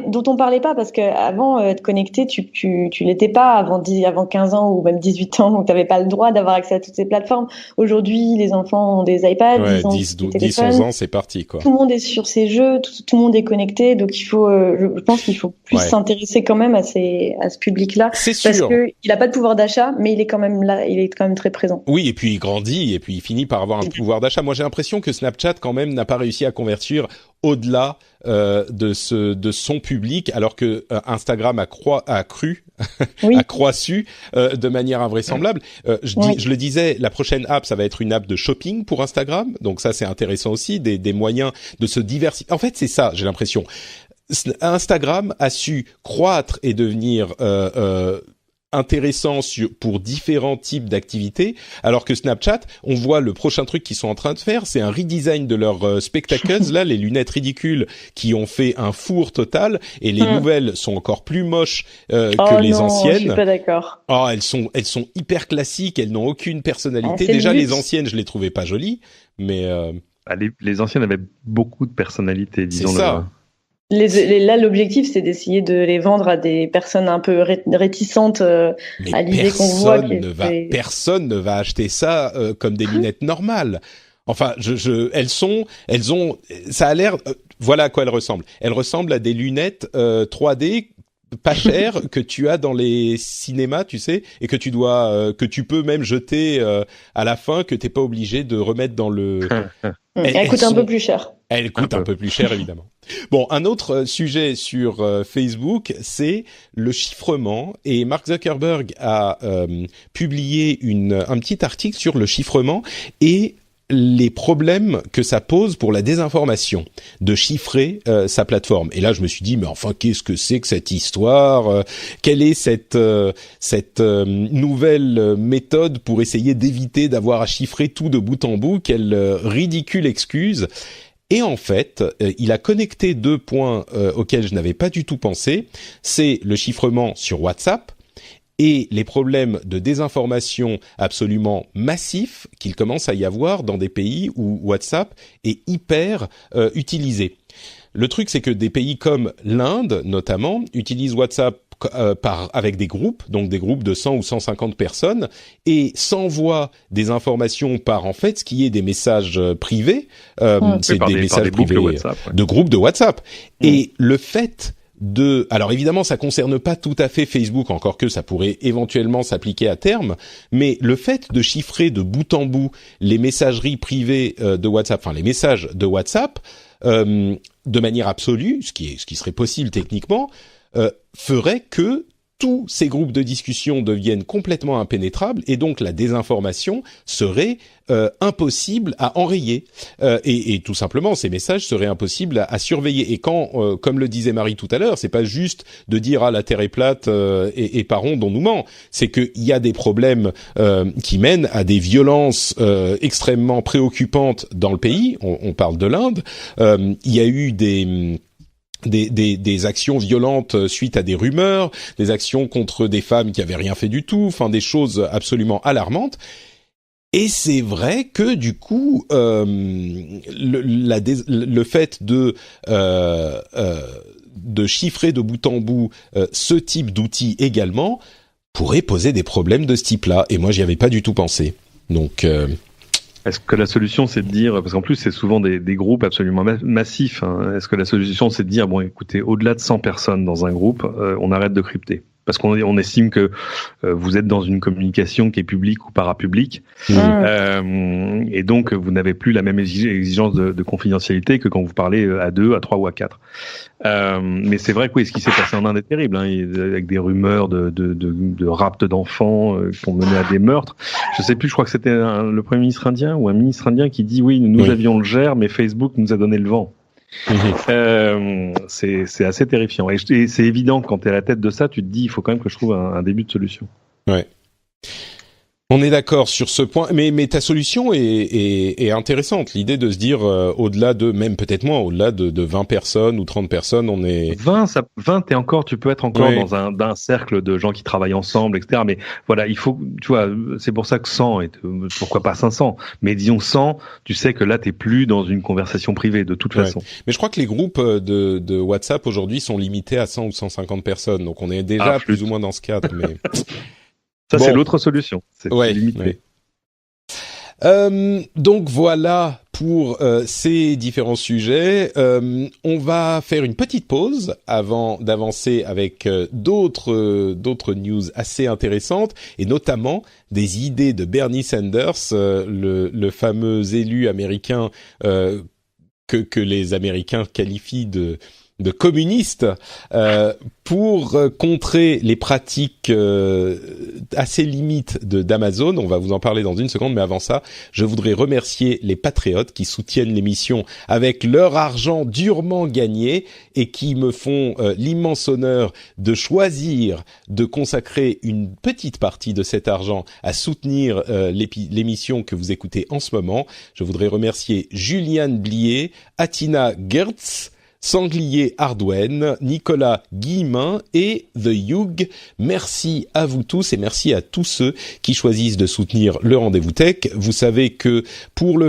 Speaker 3: Dont on parlait pas parce que avant être connecté, tu l'étais pas avant 15 ans ou même 18 ans, donc t'avais pas le droit d'avoir accès à toutes ces plateformes. Aujourd'hui, les enfants ont des iPads,
Speaker 1: ils ont des téléphones, 10-11 ans, c'est parti quoi.
Speaker 3: Tout le monde est sur ces jeux, tout le monde est connecté, donc il faut, je pense qu'il faut plus s'intéresser quand même à ce public-là.
Speaker 1: C'est sûr.
Speaker 3: Parce que il a pas de pouvoir d'achat, mais il est quand même là, il est quand même très présent.
Speaker 1: Oui, et puis il grandit et puis il finit par avoir un pouvoir d'achat. Moi, j'ai l'impression que Snapchat quand même n'a pas réussi à convertir au-delà de son public, alors que Instagram a croissu de manière invraisemblable. Je le disais, la prochaine app, ça va être une app de shopping pour Instagram, donc ça c'est intéressant aussi, des moyens de se diversifier. En fait, c'est ça, j'ai l'impression. Instagram a su croître et devenir intéressant pour différents types d'activités, alors que Snapchat, on voit le prochain truc qu'ils sont en train de faire, c'est un redesign de leurs spectacles, là, les lunettes ridicules qui ont fait un four total, et les nouvelles sont encore plus moches que les anciennes. Je
Speaker 3: suis pas d'accord.
Speaker 1: Oh, elles sont hyper classiques, elles n'ont aucune personnalité. Déjà, les anciennes, je les trouvais pas jolies, mais
Speaker 2: les anciennes avaient beaucoup de personnalité, disons.
Speaker 1: C'est ça.
Speaker 3: Là, l'objectif, c'est d'essayer de les vendre à des personnes un peu réticentes à l'idée qu'on voit.
Speaker 1: Personne ne va acheter ça comme des lunettes normales. Enfin, elles ont, ça a l'air, voilà à quoi elles ressemblent. Elles ressemblent à des lunettes 3D pas chères que tu as dans les cinémas, tu sais, et que tu peux même jeter à la fin, que t'es pas obligé de remettre dans le.
Speaker 3: Elles coûtent un peu plus cher.
Speaker 1: Elle coûte un peu plus cher, évidemment. Bon, un autre sujet sur Facebook, c'est le chiffrement. Et Mark Zuckerberg a publié un petit article sur le chiffrement et les problèmes que ça pose pour la désinformation, de chiffrer sa plateforme. Et là, je me suis dit, mais enfin, qu'est-ce que c'est que cette histoire ? Quelle est cette nouvelle méthode pour essayer d'éviter d'avoir à chiffrer tout de bout en bout ? Quelle ridicule excuse ! Et en fait, il a connecté deux points auxquels je n'avais pas du tout pensé. C'est le chiffrement sur WhatsApp et les problèmes de désinformation absolument massifs qu'il commence à y avoir dans des pays où WhatsApp est hyper utilisé. Le truc, c'est que des pays comme l'Inde, notamment, utilisent WhatsApp avec des groupes, donc des groupes de 100 ou 150 personnes, et s'envoient des informations par, en fait, ce qui est des messages privés, c'est des messages privés de groupes de WhatsApp. Et le fait alors évidemment, ça concerne pas tout à fait Facebook, encore que ça pourrait éventuellement s'appliquer à terme, mais le fait de chiffrer de bout en bout les messageries privées de WhatsApp, enfin les messages de WhatsApp, de manière absolue, ce qui serait possible techniquement, ferait que tous ces groupes de discussion deviennent complètement impénétrables et donc la désinformation serait impossible à enrayer et tout simplement ces messages seraient impossibles à surveiller. Et quand, comme le disait Marie tout à l'heure, c'est pas juste de dire la Terre est plate et pas ronde, on nous ment. C'est qu'il y a des problèmes qui mènent à des violences extrêmement préoccupantes dans le pays. On parle de l'Inde. Il y a eu des actions violentes suite à des rumeurs, des actions contre des femmes qui avaient rien fait du tout, enfin des choses absolument alarmantes. Et c'est vrai que du coup, le fait de chiffrer de bout en bout ce type d'outils également pourrait poser des problèmes de ce type-là. Et moi, j'y avais pas du tout pensé. Donc
Speaker 2: est-ce que la solution, c'est de dire, parce qu'en plus, c'est souvent des groupes absolument massifs, hein, est-ce que la solution, c'est de dire, bon, écoutez, au-delà de 100 personnes dans un groupe, on arrête de crypter ? parce qu'on estime que vous êtes dans une communication qui est publique ou parapublique, et donc vous n'avez plus la même exigence de confidentialité que quand vous parlez à 2, à 3 ou à 4. Mais c'est vrai que oui, ce qui s'est passé en Inde est terrible, hein, avec des rumeurs de rapt d'enfants qui ont mené à des meurtres. Je sais plus, je crois que c'était le Premier ministre indien ou un ministre indien qui dit oui, nous avions le GER, mais Facebook nous a donné le vent. C'est assez terrifiant. Et c'est évident que quand tu es à la tête de ça, tu te dis il faut quand même que je trouve un début de solution.
Speaker 1: Ouais. On est d'accord sur ce point, mais ta solution est intéressante. L'idée de se dire au-delà de, même peut-être moins, au-delà de 20 personnes ou 30 personnes, on est
Speaker 2: 20 t'es encore, tu peux être encore dans un cercle de gens qui travaillent ensemble, etc. Mais voilà, il faut, tu vois, c'est pour ça que 100 et pourquoi pas 500. Mais disons 100, tu sais que là t'es plus dans une conversation privée de toute façon.
Speaker 1: Mais je crois que les groupes de WhatsApp aujourd'hui sont limités à 100 ou 150 personnes, donc on est déjà plus ou moins dans ce cadre. Mais
Speaker 2: ça, c'est l'autre solution. C'est limité.
Speaker 1: Donc voilà pour ces différents sujets. On va faire une petite pause avant d'avancer avec d'autres news assez intéressantes, et notamment des idées de Bernie Sanders, le fameux élu américain que les Américains qualifient de communistes, pour contrer les pratiques assez limites d'Amazon. On va vous en parler dans une seconde, mais avant ça, je voudrais remercier les patriotes qui soutiennent l'émission avec leur argent durement gagné et qui me font l'immense honneur de choisir de consacrer une petite partie de cet argent à soutenir l'émission que vous écoutez en ce moment. Je voudrais remercier Juliane Blier, Atina Gertz, Sanglier Ardwen, Nicolas Guillemin et The Hug. Merci à vous tous et merci à tous ceux qui choisissent de soutenir le Rendez-vous Tech. Vous savez que pour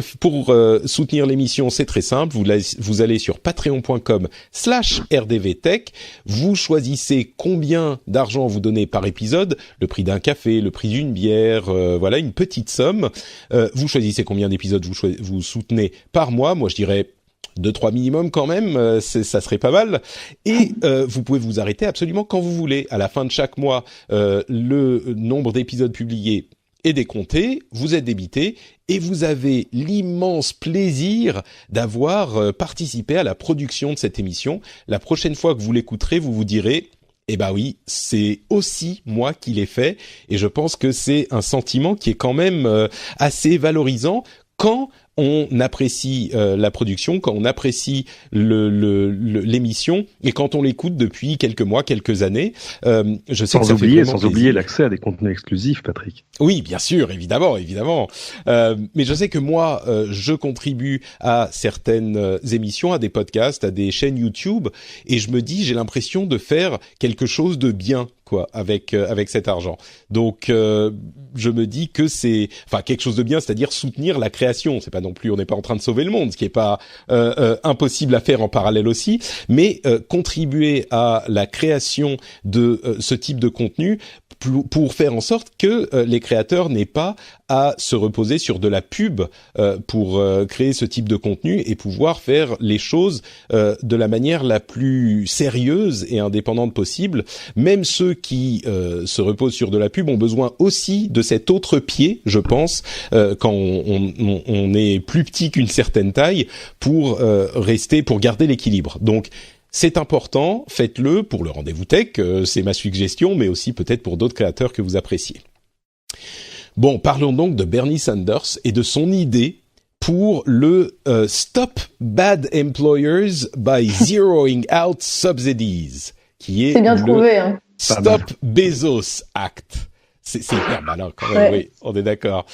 Speaker 1: soutenir l'émission, c'est très simple. Vous allez sur patreon.com/rdvtech. Vous choisissez combien d'argent vous donnez par épisode, le prix d'un café, le prix d'une bière, voilà, une petite somme. Vous choisissez combien d'épisodes vous soutenez par mois. Moi, je dirais 2-3 minimum quand même, ça serait pas mal. Et vous pouvez vous arrêter absolument quand vous voulez. À la fin de chaque mois, le nombre d'épisodes publiés est décompté, vous êtes débité et vous avez l'immense plaisir d'avoir participé à la production de cette émission. La prochaine fois que vous l'écouterez, vous vous direz « Eh ben oui, c'est aussi moi qui l'ai fait ». Et je pense que c'est un sentiment qui est quand même assez valorisant quand on apprécie la production, quand on apprécie l'émission et quand on l'écoute depuis quelques mois, quelques années. Je sais
Speaker 2: sans oublier l'accès à des contenus exclusifs, Patrick.
Speaker 1: Oui, bien sûr, évidemment. Mais je sais que moi, je contribue à certaines émissions, à des podcasts, à des chaînes YouTube, et je me dis, j'ai l'impression de faire quelque chose de bien, quoi, avec cet argent. Donc, je me dis que c'est, enfin, quelque chose de bien, c'est-à-dire soutenir la création. C'est pas non plus, on n'est pas en train de sauver le monde, ce qui est pas impossible à faire en parallèle aussi, mais contribuer à la création de ce type de contenu pour faire en sorte que les créateurs n'aient pas à se reposer sur de la pub pour créer ce type de contenu et pouvoir faire les choses de la manière la plus sérieuse et indépendante possible. Même ceux qui se reposent sur de la pub ont besoin aussi de cet autre pied, je pense, quand on est plus petit qu'une certaine taille, pour garder l'équilibre. Donc c'est important, faites-le pour le Rendez-vous Tech, c'est ma suggestion, mais aussi peut-être pour d'autres créateurs que vous appréciez. Bon, parlons donc de Bernie Sanders et de son idée pour le Stop Bad Employers by Zeroing Out Subsidies, qui est
Speaker 3: bien trouvé, hein.
Speaker 1: Stop Bezos Act. C'est hyper malin quand même, oui, on est d'accord.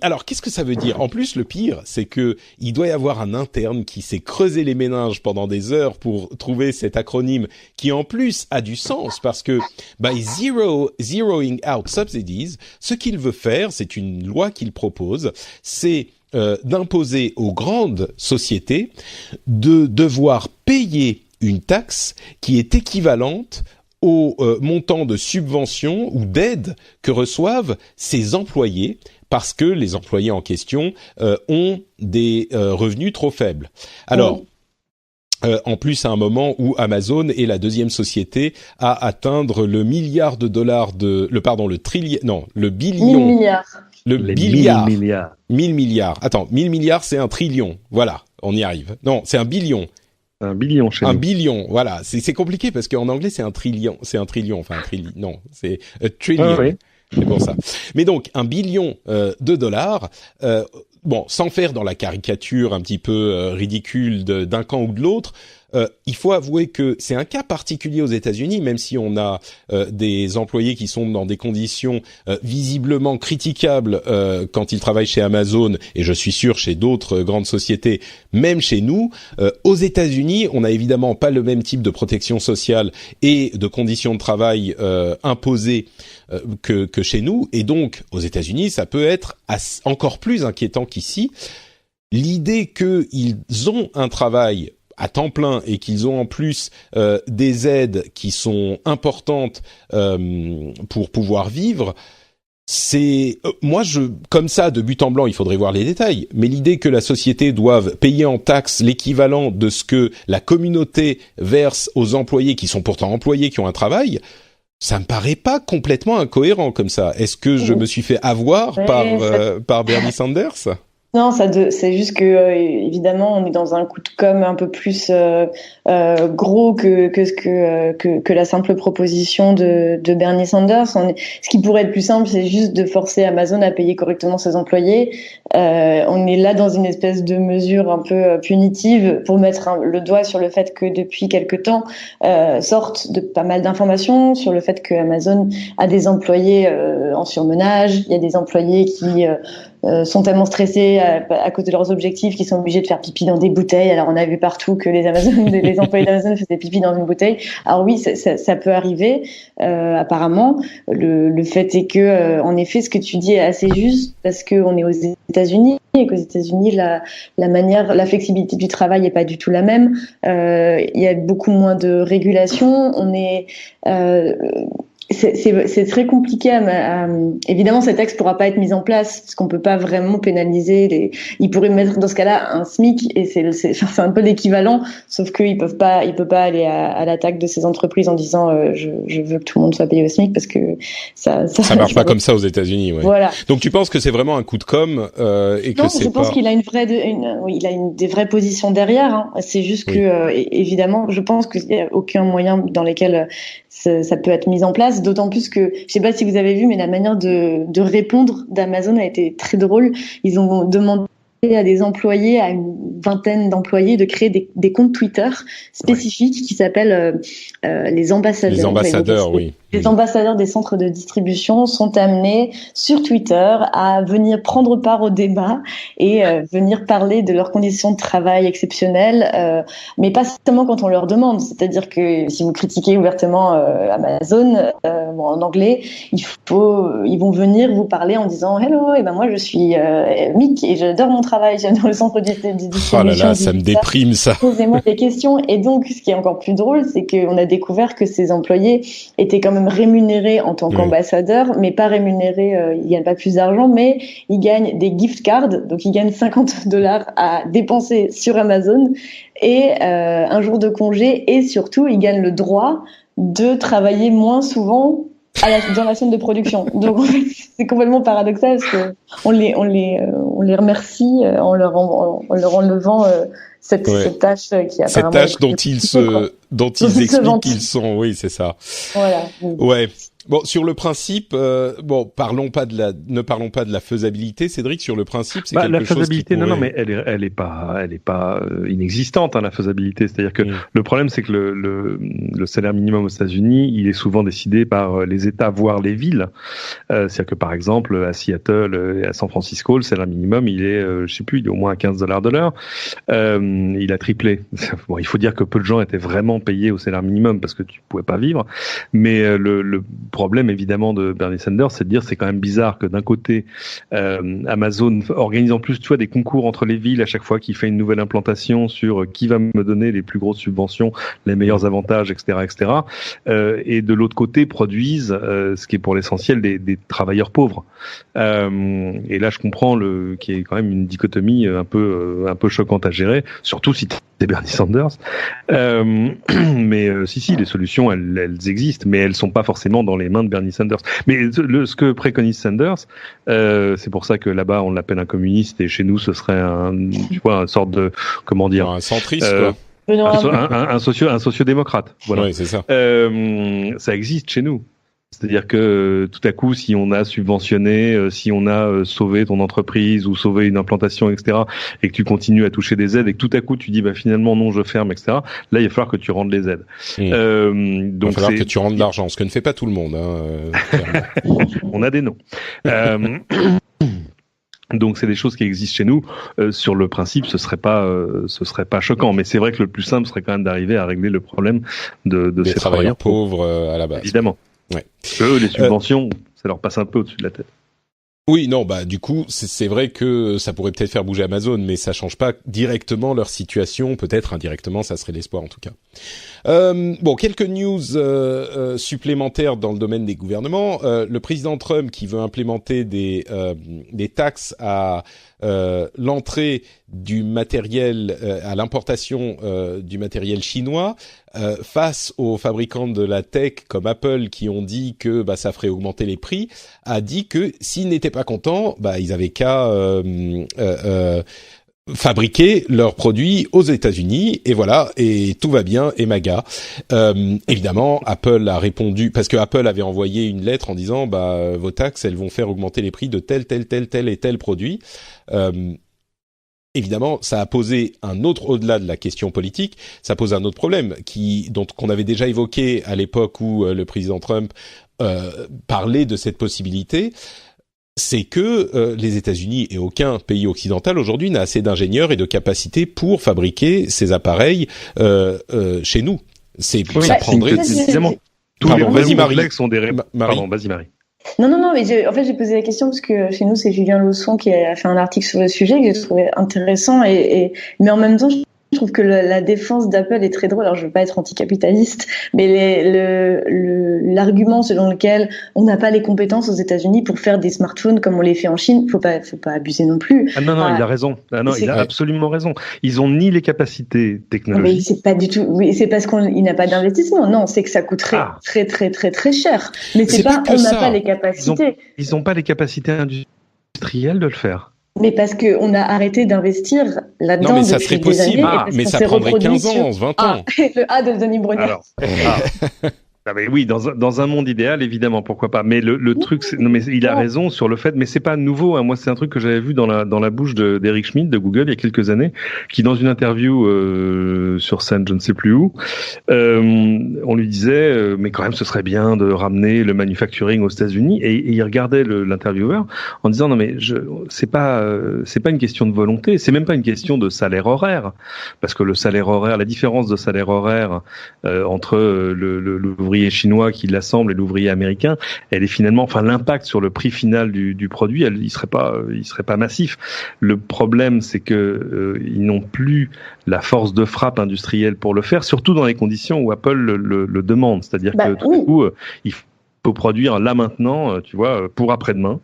Speaker 1: Alors, qu'est-ce que ça veut dire? En plus, le pire, c'est que il doit y avoir un interne qui s'est creusé les méninges pendant des heures pour trouver cet acronyme qui, en plus, a du sens parce que by zeroing out subsidies, ce qu'il veut faire, c'est une loi qu'il propose, c'est d'imposer aux grandes sociétés de devoir payer une taxe qui est équivalente au montant de subvention ou d'aide que reçoivent ces employés parce que les employés en question ont des revenus trop faibles. Alors, En plus, à un moment où Amazon est la deuxième société à atteindre le milliard de dollars le billion.
Speaker 3: 1000 milliards.
Speaker 1: Le
Speaker 2: Les
Speaker 1: billiard.
Speaker 2: 1000 milliards.
Speaker 1: 1000 milliards. Attends, 1000 milliards, c'est un trillion. Voilà, on y arrive. Non, c'est un billion.
Speaker 2: Un billion chez nous.
Speaker 1: Un billion, voilà. C'est compliqué parce qu'en anglais, c'est un trillion. C'est un trillion, enfin un trillion. Non, c'est a trillion.
Speaker 2: Ah, oui.
Speaker 1: C'est pour ça. Mais donc, un billion de dollars... bon, sans faire dans la caricature un petit peu ridicule d'un camp ou de l'autre, il faut avouer que c'est un cas particulier aux États-Unis, même si on a des employés qui sont dans des conditions visiblement critiquables quand ils travaillent chez Amazon, et je suis sûr chez d'autres grandes sociétés, même chez nous. Aux États-Unis, on n'a évidemment pas le même type de protection sociale et de conditions de travail imposées que chez nous, et donc aux États-Unis, ça peut être encore plus inquiétant qu'ici. L'idée qu'ils ont un travail à temps plein et qu'ils ont en plus des aides qui sont importantes pour pouvoir vivre, c'est moi comme ça de but en blanc, il faudrait voir les détails, mais l'idée que la société doive payer en taxes l'équivalent de ce que la communauté verse aux employés qui sont pourtant employés, qui ont un travail, ça me paraît pas complètement incohérent comme ça. Est-ce que je me suis fait avoir par Bernie Sanders ?
Speaker 3: Non, c'est juste que évidemment on est dans un coup de com' un peu plus gros que la simple proposition de Bernie Sanders. Ce qui pourrait être plus simple, c'est juste de forcer Amazon à payer correctement ses employés. On est là dans une espèce de mesure un peu punitive pour mettre le doigt sur le fait que depuis quelque temps sortent de pas mal d'informations sur le fait que Amazon a des employés en surmenage. Il y a des employés qui sont tellement stressés à cause de leurs objectifs qu'ils sont obligés de faire pipi dans des bouteilles. Alors on a vu partout que les employés d'Amazon faisaient pipi dans une bouteille. Alors oui, ça peut arriver apparemment. Le fait est que en effet, ce que tu dis est assez juste parce que on est aux États-Unis et qu'aux États-Unis la flexibilité du travail est pas du tout la même. Il y a beaucoup moins de régulation. C'est très compliqué. Évidemment, cet texte pourra pas être mis en place parce qu'on peut pas vraiment pénaliser ils pourraient mettre dans ce cas-là un SMIC et c'est un peu l'équivalent, sauf qu'il peut pas aller à l'attaque de ces entreprises en disant je veux que tout le monde soit payé au SMIC parce que ça
Speaker 1: marche pas comme ça aux États-Unis. Ouais.
Speaker 3: Voilà.
Speaker 1: Donc tu penses que c'est vraiment un coup de com et que c'est
Speaker 3: je pense qu'il a il a des vraies positions derrière. Hein. C'est juste que évidemment, je pense qu'il y a aucun moyen dans lesquels ça peut être mis en place, d'autant plus que, je sais pas si vous avez vu, mais la manière de répondre d'Amazon a été très drôle. Ils ont demandé à des employés, à une vingtaine d'employés, de créer des comptes Twitter spécifiques qui s'appellent les ambassadeurs.
Speaker 1: Les ambassadeurs, oui.
Speaker 3: Les ambassadeurs des centres de distribution sont amenés sur Twitter à venir prendre part au débat et venir parler de leurs conditions de travail exceptionnelles, mais pas seulement quand on leur demande. C'est-à-dire que si vous critiquez ouvertement Amazon, en anglais, ils vont venir vous parler en disant hello, et ben moi je suis Mick et j'adore mon travail, j'adore le centre de distribution.
Speaker 1: Oh là là, ça me déprime ça.
Speaker 3: Posez-moi des questions. Et donc, ce qui est encore plus drôle, c'est qu'on a découvert que ces employés étaient quand même rémunérés en tant qu'ambassadeurs, mais pas rémunérés, ils gagnent pas plus d'argent, mais ils gagnent des gift cards, donc ils gagnent $50 à dépenser sur Amazon et un jour de congé, et surtout ils gagnent le droit de travailler moins souvent dans la chaîne de production. Donc en fait, c'est complètement paradoxal parce que on les remercie en leur enlevant cette tâche qui apparemment
Speaker 1: cette tâche dont ils expliquent qu'ils sont, oui, c'est ça. Voilà. Ouais. Bon, sur le principe, ne parlons pas de la faisabilité, Cédric. Sur le principe, c'est quelque chose qui pourrait... La faisabilité,
Speaker 2: non, mais elle est pas inexistante, hein, la faisabilité. C'est-à-dire que le problème, c'est que le salaire minimum aux États-Unis, il est souvent décidé par les États, voire les villes. C'est-à-dire que par exemple, à Seattle et à San Francisco, le salaire minimum, il est, je sais plus, il est au moins à $15 de l'heure. Il a triplé. Bon, il faut dire que peu de gens étaient vraiment payés au salaire minimum parce que tu pouvais pas vivre. Mais problème évidemment de Bernie Sanders, c'est de dire c'est quand même bizarre que d'un côté Amazon organise en plus, tu vois, des concours entre les villes à chaque fois qu'il fait une nouvelle implantation sur qui va me donner les plus grosses subventions, les meilleurs avantages, etc., etc. Et de l'autre côté produisent ce qui est pour l'essentiel des travailleurs pauvres. Et là, je comprends qu'il y ait quand même une dichotomie un peu choquante à gérer, surtout si t'es Bernie Sanders. Mais si, les solutions, elles existent, mais elles sont pas forcément dans les mains de Bernie Sanders. Mais ce que préconise Sanders, c'est pour ça que là-bas on l'appelle un communiste et chez nous ce serait une sorte de, comment dire,
Speaker 1: un centriste, quoi.
Speaker 2: Un sociodémocrate. Voilà.
Speaker 1: Oui, c'est ça.
Speaker 2: Ça existe chez nous. C'est-à-dire que tout à coup, si on a subventionné, si on a sauvé ton entreprise ou sauvé une implantation, etc., et que tu continues à toucher des aides et que tout à coup tu dis finalement non, je ferme, etc., là il va falloir que tu rendes les aides.
Speaker 1: Donc il va falloir que tu rendes l'argent, ce que ne fait pas tout le monde.
Speaker 2: On a des noms. Donc c'est des choses qui existent chez nous. Sur le principe, ce serait pas choquant, mais c'est vrai que le plus simple serait quand même d'arriver à régler le problème de
Speaker 1: des
Speaker 2: ces
Speaker 1: travailleurs pauvres à la base.
Speaker 2: Évidemment.
Speaker 1: Ouais.
Speaker 2: Eux, les subventions, ça leur passe un peu au-dessus de la tête.
Speaker 1: Oui, non, du coup, c'est vrai que ça pourrait peut-être faire bouger Amazon, mais ça change pas directement leur situation. Peut-être indirectement, ça serait l'espoir en tout cas. Quelques news supplémentaires dans le domaine des gouvernements. Le président Trump qui veut implémenter des taxes à l'entrée du matériel, à l'importation du matériel chinois, face aux fabricants de la tech comme Apple qui ont dit que ça ferait augmenter les prix, a dit que s'ils n'étaient pas contents, ils avaient qu'à fabriquer leurs produits aux États-Unis et voilà, et tout va bien et MAGA. Évidemment, Apple a répondu parce que Apple avait envoyé une lettre en disant vos taxes elles vont faire augmenter les prix de tel et tel produit. Évidemment, ça a posé au-delà de la question politique, ça pose un autre problème qu'on avait déjà évoqué à l'époque où le président Trump parlait de cette possibilité. C'est que les États-Unis et aucun pays occidental aujourd'hui n'a assez d'ingénieurs et de capacités pour fabriquer ces appareils chez nous. Ça prendrait
Speaker 2: précisément. Tous les problèmes sont des Pardon, vas-y Marie.
Speaker 3: Non, mais j'ai posé la question parce que chez nous, c'est Julien Lausson qui a fait un article sur le sujet que j'ai trouvé intéressant mais en même temps, je trouve que la défense d'Apple est très drôle. Alors, je veux pas être anticapitaliste, mais l'argument selon lequel on n'a pas les compétences aux États-Unis pour faire des smartphones comme on les fait en Chine, faut pas abuser non plus.
Speaker 2: Ah non, il a raison. Il a absolument raison. Ils ont ni les capacités technologiques.
Speaker 3: Mais c'est pas du tout. Oui, c'est parce qu'il n'a pas d'investissement. Non, c'est que ça coûterait très très très très cher. Mais c'est pas on n'a pas les capacités.
Speaker 2: Ils ont pas les capacités industrielles de le faire.
Speaker 3: Mais parce que on a arrêté d'investir là-dedans.
Speaker 1: Non, mais ça serait possible. Mais ça prendrait 15 ans, 20 ans.
Speaker 3: Le A de Denis Brognard.
Speaker 2: Oui, dans un monde idéal, évidemment, pourquoi pas. Mais le truc, mais il a raison sur le fait, mais c'est pas nouveau. Hein. Moi, c'est un truc que j'avais vu dans la bouche d'Eric Schmidt de Google il y a quelques années, qui dans une interview sur scène, je ne sais plus où, on lui disait, mais quand même, ce serait bien de ramener le manufacturing aux États-Unis. Et il regardait l'intervieweur en disant non mais c'est pas une question de volonté, c'est même pas une question de salaire horaire, parce que le salaire horaire, la différence de salaire horaire entre l'ouvrier chinois qui l'assemble et l'ouvrier américain, elle est finalement, l'impact sur le prix final du produit, il serait pas massif. Le problème, c'est que ils n'ont plus la force de frappe industrielle pour le faire, surtout dans les conditions où Apple le demande. C'est-à-dire que tout à coup, il faut produire là maintenant, tu vois, pour après-demain.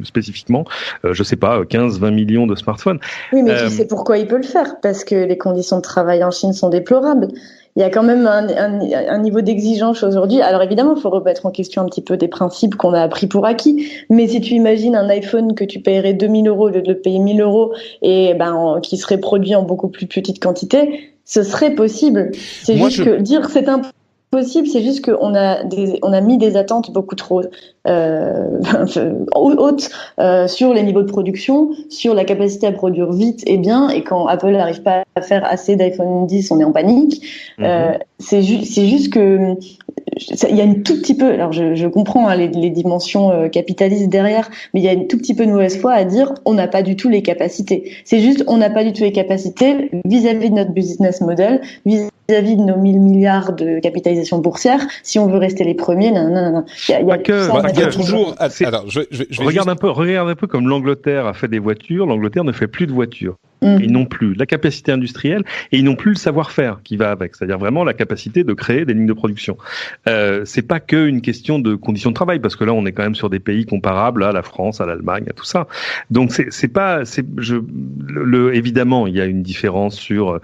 Speaker 2: Spécifiquement, je sais pas, 15-20 millions de smartphones.
Speaker 3: Oui, mais tu sais pourquoi il peut le faire, parce que les conditions de travail en Chine sont déplorables. Il y a quand même un niveau d'exigence aujourd'hui. Alors évidemment, il faut remettre en question un petit peu des principes qu'on a appris pour acquis. Mais si tu imagines un iPhone que tu paierais 2 000 € au lieu de le payer 1 000 € et qui serait produit en beaucoup plus petite quantité, ce serait possible. C'est juste que dire c'est impossible, c'est juste qu'on a mis des attentes beaucoup trop hautes sur les niveaux de production, sur la capacité à produire vite et bien, et quand Apple n'arrive pas à faire assez d'iPhone 10, on est en panique. C'est juste que il y a une tout petit peu, alors je comprends hein, les dimensions capitalistes derrière, mais il y a une tout petit peu de mauvaise foi à dire on n'a pas du tout les capacités. C'est juste on n'a pas du tout les capacités vis-à-vis de notre business model, vis-à-vis de nos 1000 milliards de capitalisation boursière. Si on veut rester les premiers, non.
Speaker 1: Il y a toujours. Alors, je vais
Speaker 2: regarde un peu comme l'Angleterre a fait des voitures. L'Angleterre ne fait plus de voitures. Ils n'ont plus la capacité industrielle et ils n'ont plus le savoir-faire qui va avec, c'est-à-dire vraiment la capacité de créer des lignes de production. C'est pas que une question de conditions de travail, parce que là on est quand même sur des pays comparables à la France, à l'Allemagne, à tout ça. Donc évidemment il y a une différence sur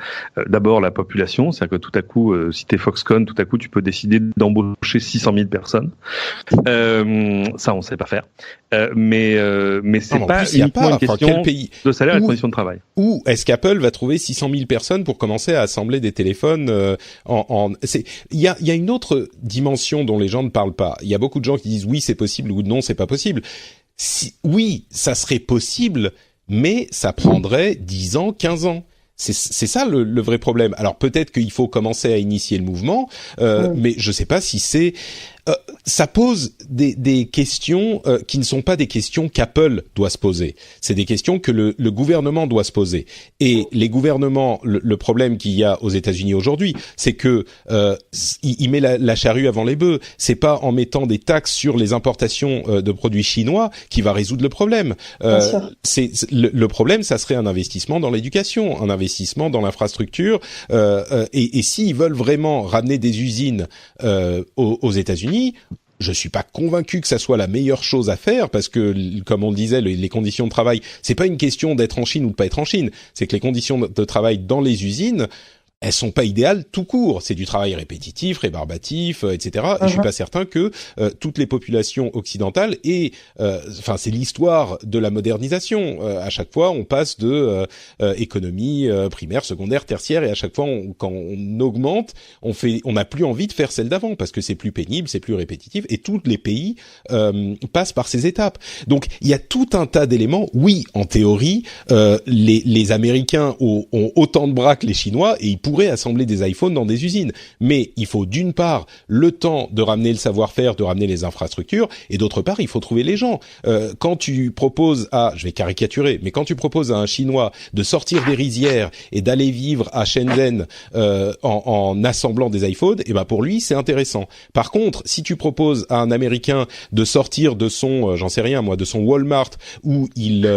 Speaker 2: d'abord la population, c'est-à-dire que tout à coup si t'es Foxconn, tout à coup tu peux décider d'embaucher 600 000 personnes. Ça on sait pas faire. Mais c'est pas uniquement une question de salaire et de conditions de travail.
Speaker 1: Ou est-ce qu'Apple va trouver 600 000 personnes pour commencer à assembler des téléphones il y a une autre dimension dont les gens ne parlent pas. Il y a beaucoup de gens qui disent oui, c'est possible ou non, c'est pas possible. Oui, ça serait possible, mais ça prendrait 10 ans, 15 ans. C'est ça le vrai problème. Alors peut-être qu'il faut commencer à initier le mouvement, mais je sais pas si c'est ça pose des questions qui ne sont pas des questions qu'Apple doit se poser. C'est des questions que le gouvernement doit se poser. Et les gouvernements, le problème qu'il y a aux États-Unis aujourd'hui, c'est que il met la charrue avant les bœufs. C'est pas en mettant des taxes sur les importations de produits chinois qui va résoudre le problème. Le problème, ça serait un investissement dans l'éducation, un investissement dans l'infrastructure. Et s'ils veulent vraiment ramener des usines aux États-Unis, je suis pas convaincu que ça soit la meilleure chose à faire parce que, comme on le disait, les conditions de travail, c'est pas une question d'être en Chine ou de pas être en Chine. C'est que les conditions de travail dans les usines, elles sont pas idéales tout court. C'est du travail répétitif, rébarbatif, etc. Et je suis pas certain que toutes les populations occidentales et c'est l'histoire de la modernisation. À chaque fois, on passe de économie primaire, secondaire, tertiaire, et à chaque fois, quand on augmente, on n'a plus envie de faire celle d'avant parce que c'est plus pénible, c'est plus répétitif. Et tous les pays passent par ces étapes. Donc, il y a tout un tas d'éléments. Oui, en théorie, les Américains ont autant de bras que les Chinois et ils pourrait assembler des iPhones dans des usines. Mais il faut d'une part le temps de ramener le savoir-faire, de ramener les infrastructures, et d'autre part, il faut trouver les gens. Quand tu proposes je vais caricaturer, mais quand tu proposes à un Chinois de sortir des rizières et d'aller vivre à Shenzhen en assemblant des iPhones, et ben pour lui, c'est intéressant. Par contre, si tu proposes à un Américain de sortir de son, j'en sais rien moi, de son Walmart où il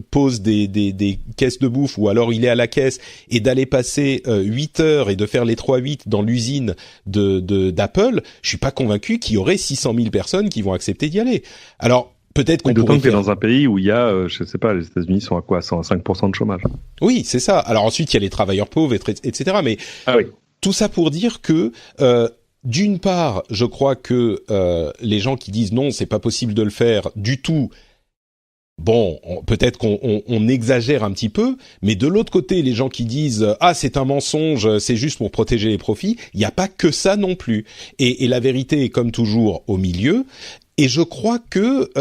Speaker 1: pose des caisses de bouffe, ou alors il est à la caisse, et d'aller passer 8 heures et de faire les 3-8 dans l'usine d'Apple, je suis pas convaincu qu'il y aurait 600 000 personnes qui vont accepter d'y aller. Alors, peut-être qu'on pourrait
Speaker 2: faire... dans un pays où il y a, je sais pas, les États-Unis sont à quoi, 105% de chômage.
Speaker 1: Oui, c'est ça. Alors ensuite, il y a les travailleurs pauvres, etc. Mais tout ça pour dire que, d'une part, je crois que les gens qui disent non, c'est pas possible de le faire du tout, bon, peut-être qu'on exagère un petit peu, mais de l'autre côté, les gens qui disent « Ah, c'est un mensonge, c'est juste pour protéger les profits », il n'y a pas que ça non plus. Et la vérité est comme toujours au milieu. Et je crois que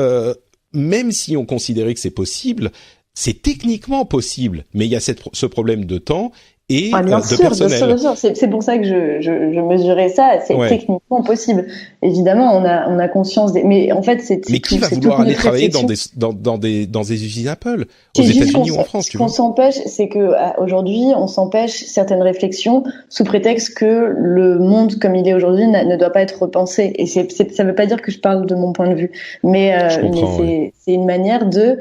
Speaker 1: même si on considérait que c'est possible, c'est techniquement possible, mais il y a ce problème de temps et de personnel.
Speaker 3: Bien sûr. C'est pour ça que je mesurais ça. C'est techniquement possible. Évidemment, on a conscience mais en fait,
Speaker 1: mais qui va vouloir aller travailler dans des usines Apple aux États-Unis ou en France, tu vois?
Speaker 3: Ce qu'on s'empêche, c'est que aujourd'hui, on s'empêche certaines réflections sous prétexte que le monde comme il est aujourd'hui ne doit pas être repensé. Et ça veut pas dire que je parle de mon point de vue, mais c'est une manière de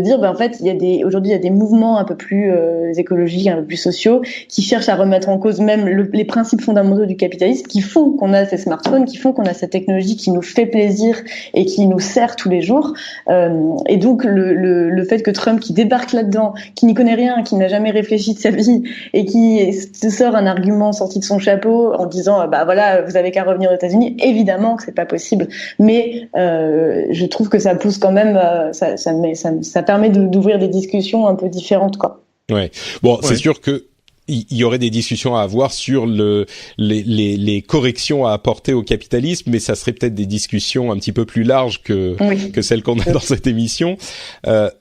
Speaker 3: dire, en fait, aujourd'hui, il y a des mouvements un peu plus écologiques, un peu plus sociaux, qui cherchent à remettre en cause même les principes fondamentaux du capitalisme, qui font qu'on a ces smartphones, qui font qu'on a cette technologie qui nous fait plaisir et qui nous sert tous les jours. Et donc le fait que Trump qui débarque là-dedans, qui n'y connaît rien, qui n'a jamais réfléchi de sa vie et qui se sort un argument sorti de son chapeau en disant voilà, vous avez qu'à revenir aux États-Unis, évidemment que c'est pas possible, mais je trouve que ça pousse quand même, ça permet d'ouvrir des discussions un peu différentes, quoi.
Speaker 1: Ouais. Bon, c'est sûr que il y aurait des discussions à avoir sur les corrections à apporter au capitalisme, mais ça serait peut-être des discussions un petit peu plus larges que celles qu'on a dans cette émission.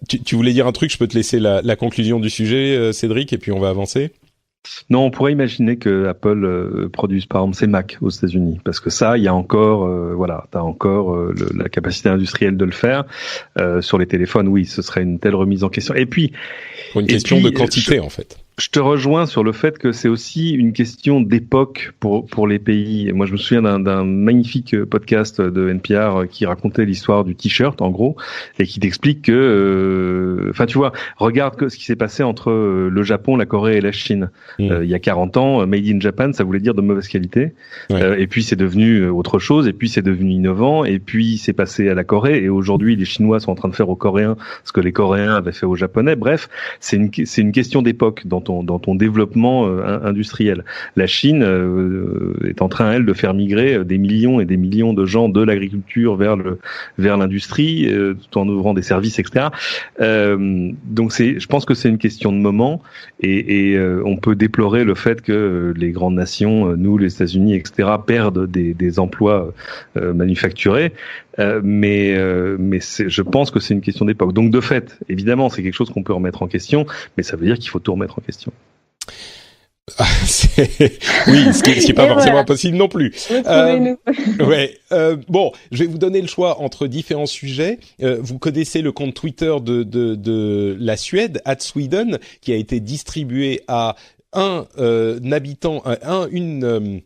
Speaker 1: Tu voulais dire un truc, je peux te laisser la conclusion du sujet, Cédric, et puis on va avancer.
Speaker 2: Non, on pourrait imaginer que Apple produise par exemple ses Mac aux États-Unis, parce que ça, il y a encore, t'as encore la capacité industrielle de le faire. Sur les téléphones, oui, ce serait une telle remise en question. Et puis,
Speaker 1: pour une question de quantité, en fait.
Speaker 2: Je te rejoins sur le fait que c'est aussi une question d'époque pour les pays. Moi, je me souviens d'un magnifique podcast de NPR qui racontait l'histoire du t-shirt, en gros, et qui t'explique que, tu vois, regarde ce qui s'est passé entre le Japon, la Corée et la Chine. Il y a 40 ans, Made in Japan, ça voulait dire de mauvaise qualité. Ouais. Et puis, c'est devenu autre chose, et puis c'est devenu innovant, et puis c'est passé à la Corée, et aujourd'hui, les Chinois sont en train de faire aux Coréens ce que les Coréens avaient fait aux Japonais. Bref, c'est une question d'époque dans ton développement industriel. La Chine est en train, elle, de faire migrer des millions et des millions de gens de l'agriculture vers l'industrie, tout en ouvrant des services, etc. Donc je pense que c'est une question de moment, et on peut déplorer le fait que les grandes nations, nous, les États-Unis, etc., perdent des emplois manufacturés. Mais je pense que c'est une question d'époque. Donc de fait, évidemment, c'est quelque chose qu'on peut remettre en question, mais ça veut dire qu'il faut tout remettre en question.
Speaker 1: Oui, ce qui est pas forcément impossible non plus. Bon, je vais vous donner le choix entre différents sujets. Vous connaissez le compte Twitter de la Suède, @Sweden, qui a été distribué à une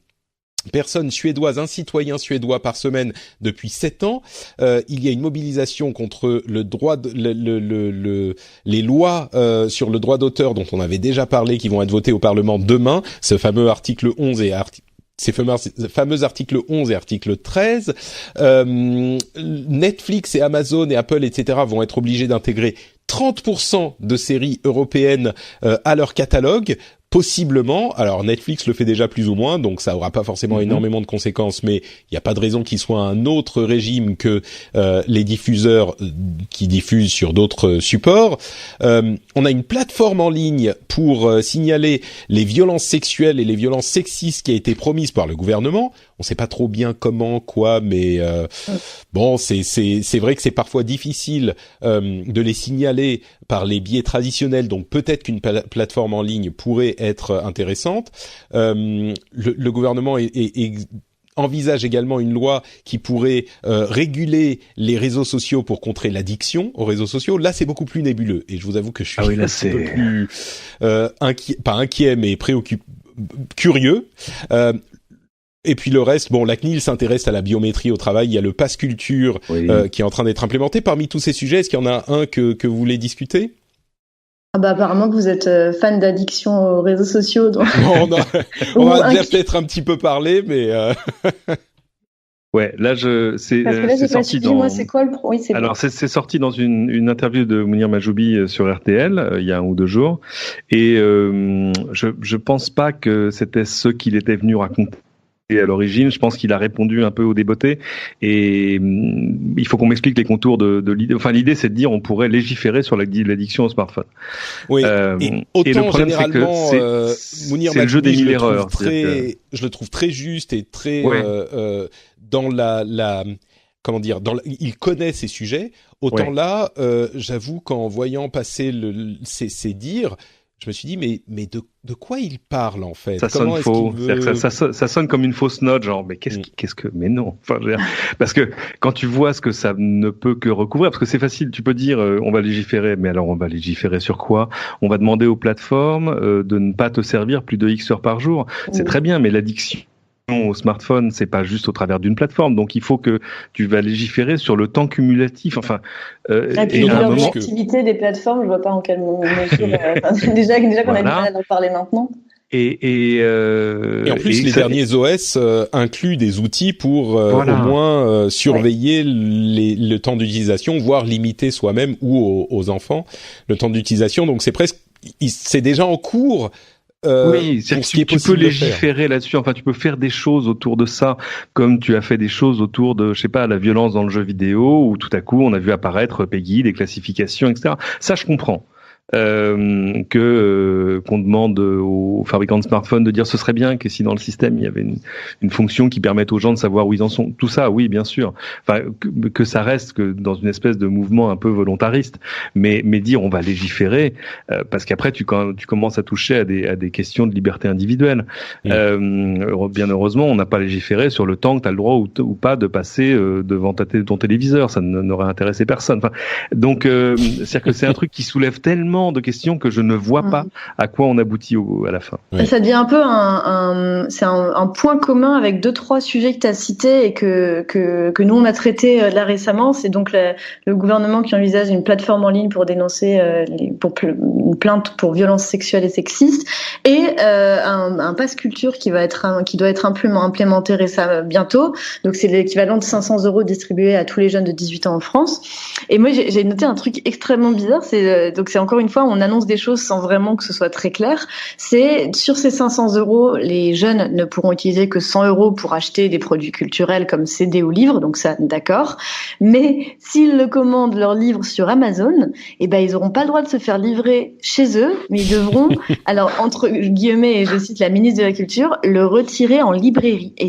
Speaker 1: personne suédoise, un citoyen suédois par semaine depuis 7 ans. Il y a une mobilisation contre le droit les lois sur le droit d'auteur dont on avait déjà parlé, qui vont être votées au Parlement demain. Ce fameux article 11 et ces fameux articles 11 et article 13. Netflix et Amazon et Apple, etc. vont être obligés d'intégrer 30% de séries européennes à leur catalogue. Possiblement, alors Netflix le fait déjà plus ou moins, donc ça aura pas forcément énormément de conséquences, mais il n'y a pas de raison qu'il soit un autre régime que les diffuseurs qui diffusent sur d'autres supports. On a une plateforme en ligne pour signaler les violences sexuelles et les violences sexistes qui a été promise par le gouvernement. On sait pas trop bien comment, quoi, mais bon, c'est vrai que c'est parfois difficile de les signaler par les biais traditionnels, donc peut-être qu'une plateforme en ligne pourrait être intéressante. Le gouvernement envisage également une loi qui pourrait réguler les réseaux sociaux pour contrer l'addiction aux réseaux sociaux. Là, c'est beaucoup plus nébuleux, et je vous avoue que je suis un peu plus pas inquiet, mais curieux. Et puis le reste, bon, la CNIL s'intéresse à la biométrie au travail. Il y a le Pass Culture qui est en train d'être implémenté. Parmi tous ces sujets, est-ce qu'il y en a un que vous voulez discuter ?
Speaker 3: Apparemment que vous êtes fan d'addiction aux réseaux sociaux. Donc...
Speaker 1: on a déjà peut-être un petit peu parlé, mais...
Speaker 2: Ouais, là c'est sorti dans.
Speaker 3: Moi, c'est quoi le pro...
Speaker 2: Alors c'est sorti dans une interview de Mounir Majoubi sur RTL il y a 1 ou 2 jours, et je pense pas que c'était ce qu'il était venu raconter à l'origine. Je pense qu'il a répondu un peu aux débeautés, et il faut qu'on m'explique les contours de l'idée. Enfin, l'idée, c'est de dire on pourrait légiférer sur l'addiction au smartphone.
Speaker 1: Oui. Et le problème, généralement, c'est que Mounir Majoubi,
Speaker 2: le jeu des 1000 erreurs.
Speaker 1: Je le trouve très juste et très dans comment dire, il connaît ces sujets. Autant là, j'avoue qu'en voyant passer ces dires, je me suis dit mais de quoi il parle en fait?
Speaker 2: Ça sonne faux. Ça sonne comme une fausse note, genre mais mais non. Enfin, parce que quand tu vois ce que ça ne peut que recouvrir, parce que c'est facile, tu peux dire on va légiférer, mais alors on va légiférer sur quoi? On va demander aux plateformes de ne pas te servir plus de X heures par jour. C'est très bien, mais l'addiction au smartphone, c'est pas juste au travers d'une plateforme, donc il faut que tu vas légiférer sur le temps cumulatif. Enfin,
Speaker 3: et à un moment, l'activité des plateformes, je vois pas en quel mesure. déjà qu'on a du mal à en parler maintenant.
Speaker 1: Et en plus, les derniers OS incluent des outils pour au moins surveiller le temps d'utilisation, voire limiter soi-même ou aux enfants le temps d'utilisation. Donc c'est déjà en cours.
Speaker 2: Oui, tu peux légiférer là-dessus. Enfin, tu peux faire des choses autour de ça, comme tu as fait des choses autour de, je sais pas, la violence dans le jeu vidéo, où tout à coup on a vu apparaître Peggy, des classifications, etc. Ça, je comprends. qu'on demande aux fabricants de smartphones de dire ce serait bien que si dans le système il y avait une fonction qui permette aux gens de savoir où ils en sont. Tout ça, oui, bien sûr. Enfin, que ça reste que dans une espèce de mouvement un peu volontariste, mais dire on va légiférer parce qu'après tu commences à toucher à des questions de liberté individuelle. Bien heureusement, on n'a pas légiféré sur le temps que tu as le droit ou pas de passer devant ton téléviseur. Ça n'aurait intéressé personne. Enfin, donc, c'est-à-dire que c'est un truc qui soulève tellement de questions que je ne vois pas à quoi on aboutit à la fin.
Speaker 3: Oui. Ça devient un peu c'est un point commun avec 2-3 sujets que tu as cités et que nous on a traité là récemment. C'est donc le gouvernement qui envisage une plateforme en ligne pour dénoncer une plainte pour violences sexuelles et sexistes et un pass culture qui doit être implémenté récemment bientôt. Donc c'est l'équivalent de 500 € distribués à tous les jeunes de 18 ans en France. Et moi j'ai noté un truc extrêmement bizarre. Donc c'est encore une fois on annonce des choses sans vraiment que ce soit très clair. C'est sur ces 500 €, les jeunes ne pourront utiliser que 100 € pour acheter des produits culturels comme CD ou livres. Donc ça d'accord. Mais s'ils le commandent leur livre sur Amazon, ils auront pas le droit de se faire livrer chez eux, mais ils devront alors entre guillemets, et je cite la ministre de la Culture, le retirer en librairie. Et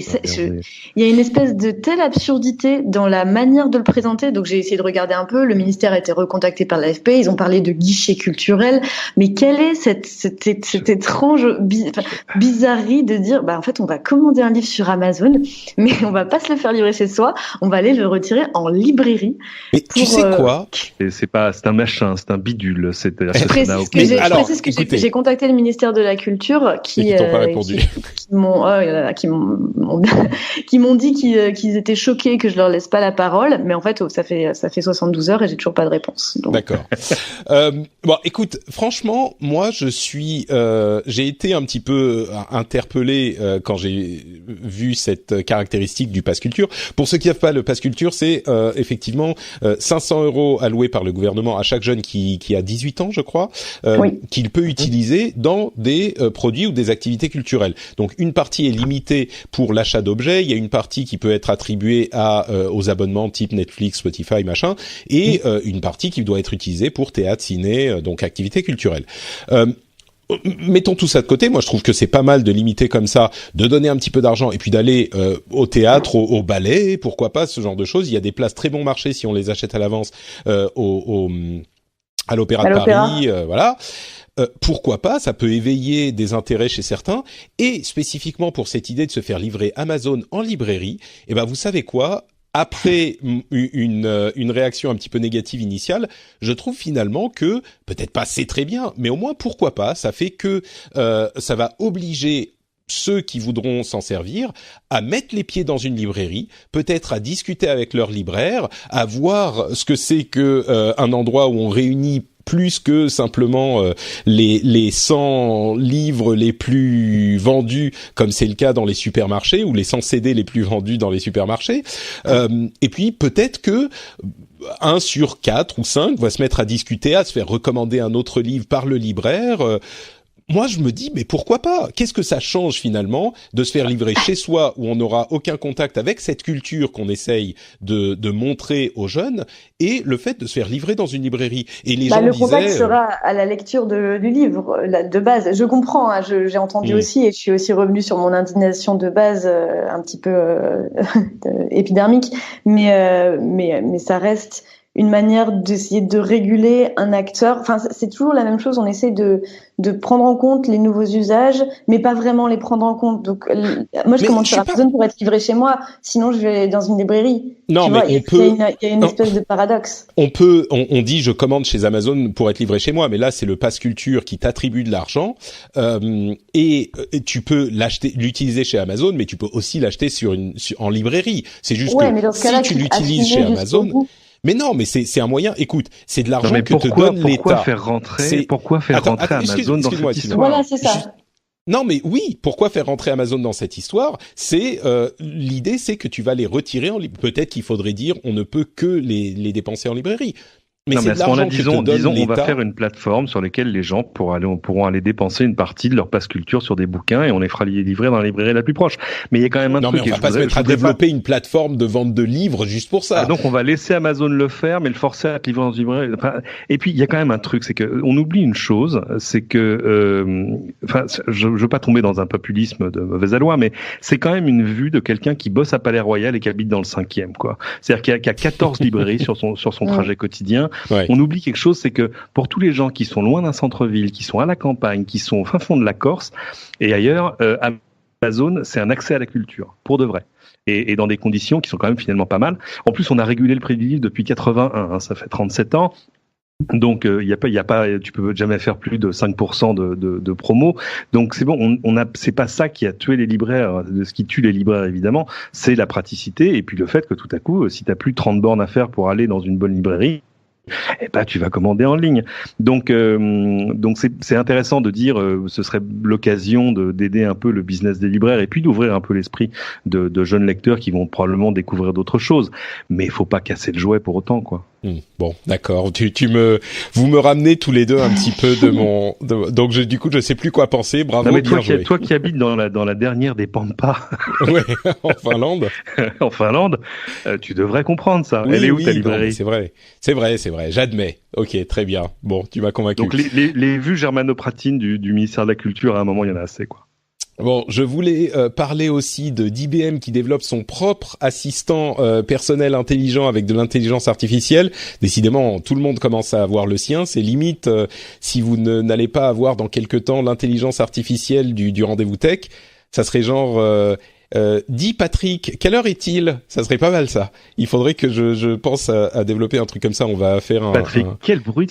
Speaker 3: il y a une espèce de telle absurdité dans la manière de le présenter. Donc j'ai essayé de regarder un peu. Le ministère a été recontacté par l'AFP. Ils ont parlé de guichet culturel. Mais quelle est cette étrange bizarrerie de dire, en fait, on va commander un livre sur Amazon, mais on va pas se le faire livrer chez soi. On va aller le retirer en librairie.
Speaker 1: Mais tu sais quoi?
Speaker 2: C'est un machin, c'est un bidule.
Speaker 3: Je précise que j'ai contacté le ministère de la Culture qui
Speaker 1: t'ont pas répondu.
Speaker 3: Qui m'ont dit qu'ils étaient choqués que je leur laisse pas la parole, mais en fait ça fait 72 heures et j'ai toujours pas de réponse. Donc.
Speaker 1: D'accord. Bon, écoute, franchement, moi j'ai été un petit peu interpellé quand j'ai vu cette caractéristique du pass culture. Pour ceux qui savent pas, le pass culture, c'est effectivement 500 € alloués par le gouvernement à chaque jeune qui a 18 ans, je crois, qu'il peut utiliser dans des produits ou des activités culturelles. Donc une partie est limitée pour l'achat d'objets, il y a une partie qui peut être attribuée aux abonnements type Netflix, Spotify, machin, et une partie qui doit être utilisée pour théâtre, ciné, donc activités culturelles. Mettons tout ça de côté. Moi, je trouve que c'est pas mal de limiter comme ça, de donner un petit peu d'argent et puis d'aller au théâtre, au ballet, pourquoi pas, ce genre de choses. Il y a des places très bon marché si on les achète à l'avance à l'Opéra de Paris, voilà. Pourquoi pas, ça peut éveiller des intérêts chez certains, et spécifiquement pour cette idée de se faire livrer Amazon en librairie, vous savez quoi ? Après une réaction un petit peu négative initiale, je trouve finalement que, peut-être pas c'est très bien, mais au moins pourquoi pas, ça fait que ça va obliger ceux qui voudront s'en servir à mettre les pieds dans une librairie, peut-être à discuter avec leur libraire, à voir ce que c'est que un endroit où on réunit plus que simplement les 100 livres les plus vendus, comme c'est le cas dans les supermarchés, ou les 100 CD les plus vendus dans les supermarchés. Et puis peut-être que 1 sur 4 ou 5 va se mettre à discuter, à se faire recommander un autre livre par le libraire. Moi, je me dis, mais pourquoi pas ? Qu'est-ce que ça change finalement de se faire livrer chez soi où on n'aura aucun contact avec cette culture qu'on essaye de montrer aux jeunes, et le fait de se faire livrer dans une librairie. Et les gens
Speaker 3: le
Speaker 1: disaient,
Speaker 3: contact sera à la lecture du livre de base. Je comprends, hein, j'ai entendu aussi, et je suis aussi revenue sur mon indignation de base, un petit peu épidermique, mais ça reste une manière d'essayer de réguler un acteur. Enfin, c'est toujours la même chose. On essaie de prendre en compte les nouveaux usages, mais pas vraiment les prendre en compte. Donc, moi, je commande sur Amazon pour être livré chez moi. Sinon, je vais dans une librairie.
Speaker 1: Non,
Speaker 3: tu
Speaker 1: mais
Speaker 3: vois, il y a une espèce de paradoxe.
Speaker 1: On dit, je commande chez Amazon pour être livré chez moi, mais là, c'est le pass culture qui t'attribue de l'argent, et tu peux l'utiliser chez Amazon, mais tu peux aussi l'acheter en librairie. C'est juste que si tu l'utilises chez Amazon. Mais non, mais c'est un moyen. Écoute, c'est de l'argent que te donne l'État.
Speaker 2: Pourquoi faire rentrer Amazon dans cette histoire ?
Speaker 3: Voilà, c'est ça.
Speaker 1: Non, mais oui, pourquoi faire rentrer Amazon dans cette histoire ? C'est l'idée, c'est que tu vas les retirer peut-être qu'il faudrait dire on ne peut que les dépenser en librairie. Mais
Speaker 2: non,
Speaker 1: c'est
Speaker 2: mais à
Speaker 1: de
Speaker 2: ce moment-là,
Speaker 1: l'argent que te donne
Speaker 2: disons, on va
Speaker 1: l'État.
Speaker 2: faire une plateforme sur laquelle les gens pourront aller dépenser une partie de leur passe culture sur des bouquins et on les fera livrer dans la librairie la plus proche. Mais il y a quand même un
Speaker 1: Non,
Speaker 2: truc.
Speaker 1: mais on va pas se mettre à développer une plateforme de vente de livres juste pour ça.
Speaker 2: Ah, donc on va laisser Amazon le faire, mais le forcer à être livré dans une librairie. Enfin, et puis il y a quand même un truc, c'est que on oublie une chose, c'est que, enfin, je veux pas tomber dans un populisme de mauvaise aloi, mais c'est quand même une vue de quelqu'un qui bosse à Palais Royal et qui habite dans le 5e, quoi. C'est-à-dire qu'il y a 14 librairies sur son trajet quotidien.
Speaker 1: Ouais.
Speaker 2: On oublie quelque chose, c'est que pour tous les gens qui sont loin d'un centre-ville, qui sont à la campagne, qui sont au fin fond de la Corse et ailleurs, Amazon, c'est un accès à la culture, pour de vrai. Et dans des conditions qui sont quand même finalement pas mal. En plus, on a régulé le prix du livre depuis 81, hein, ça fait 37 ans. Donc il y a pas, tu peux jamais faire plus de 5% de promo. Donc c'est bon, c'est pas ça qui a tué les libraires. Ce qui tue les libraires évidemment, c'est la praticité et puis le fait que tout à coup, si t'as plus de 30 bornes à faire pour aller dans une bonne librairie, eh ben, tu vas commander en ligne. Donc c'est intéressant de dire, ce serait l'occasion d'aider un peu le business des libraires et puis d'ouvrir un peu l'esprit de jeunes lecteurs qui vont probablement découvrir d'autres choses. Mais il faut pas casser le jouet pour autant, quoi.
Speaker 1: Bon, d'accord. Vous me ramenez tous les deux un petit peu donc du coup, je sais plus quoi penser. Bravo,
Speaker 2: non, mais
Speaker 1: bien joué.
Speaker 2: Toi qui habites dans la dernière des Pampas.
Speaker 1: Ouais, en Finlande.
Speaker 2: En Finlande, tu devrais comprendre ça.
Speaker 1: Oui,
Speaker 2: elle est où ta
Speaker 1: non,
Speaker 2: librairie?
Speaker 1: C'est vrai. J'admets. Ok, très bien. Bon, tu m'as convaincu.
Speaker 2: Donc les vues germanopratines du ministère de la Culture, à un moment, il y en a assez, quoi.
Speaker 1: Bon, je voulais parler aussi d'IBM qui développe son propre assistant personnel intelligent avec de l'intelligence artificielle. Décidément, tout le monde commence à avoir le sien. C'est limite si vous n'allez pas avoir dans quelque temps l'intelligence artificielle du rendez-vous tech, ça serait genre dis Patrick, quelle heure est-il? Ça serait pas mal ça. Il faudrait que je pense à développer un truc comme ça. On va faire
Speaker 2: Patrick, quel bruit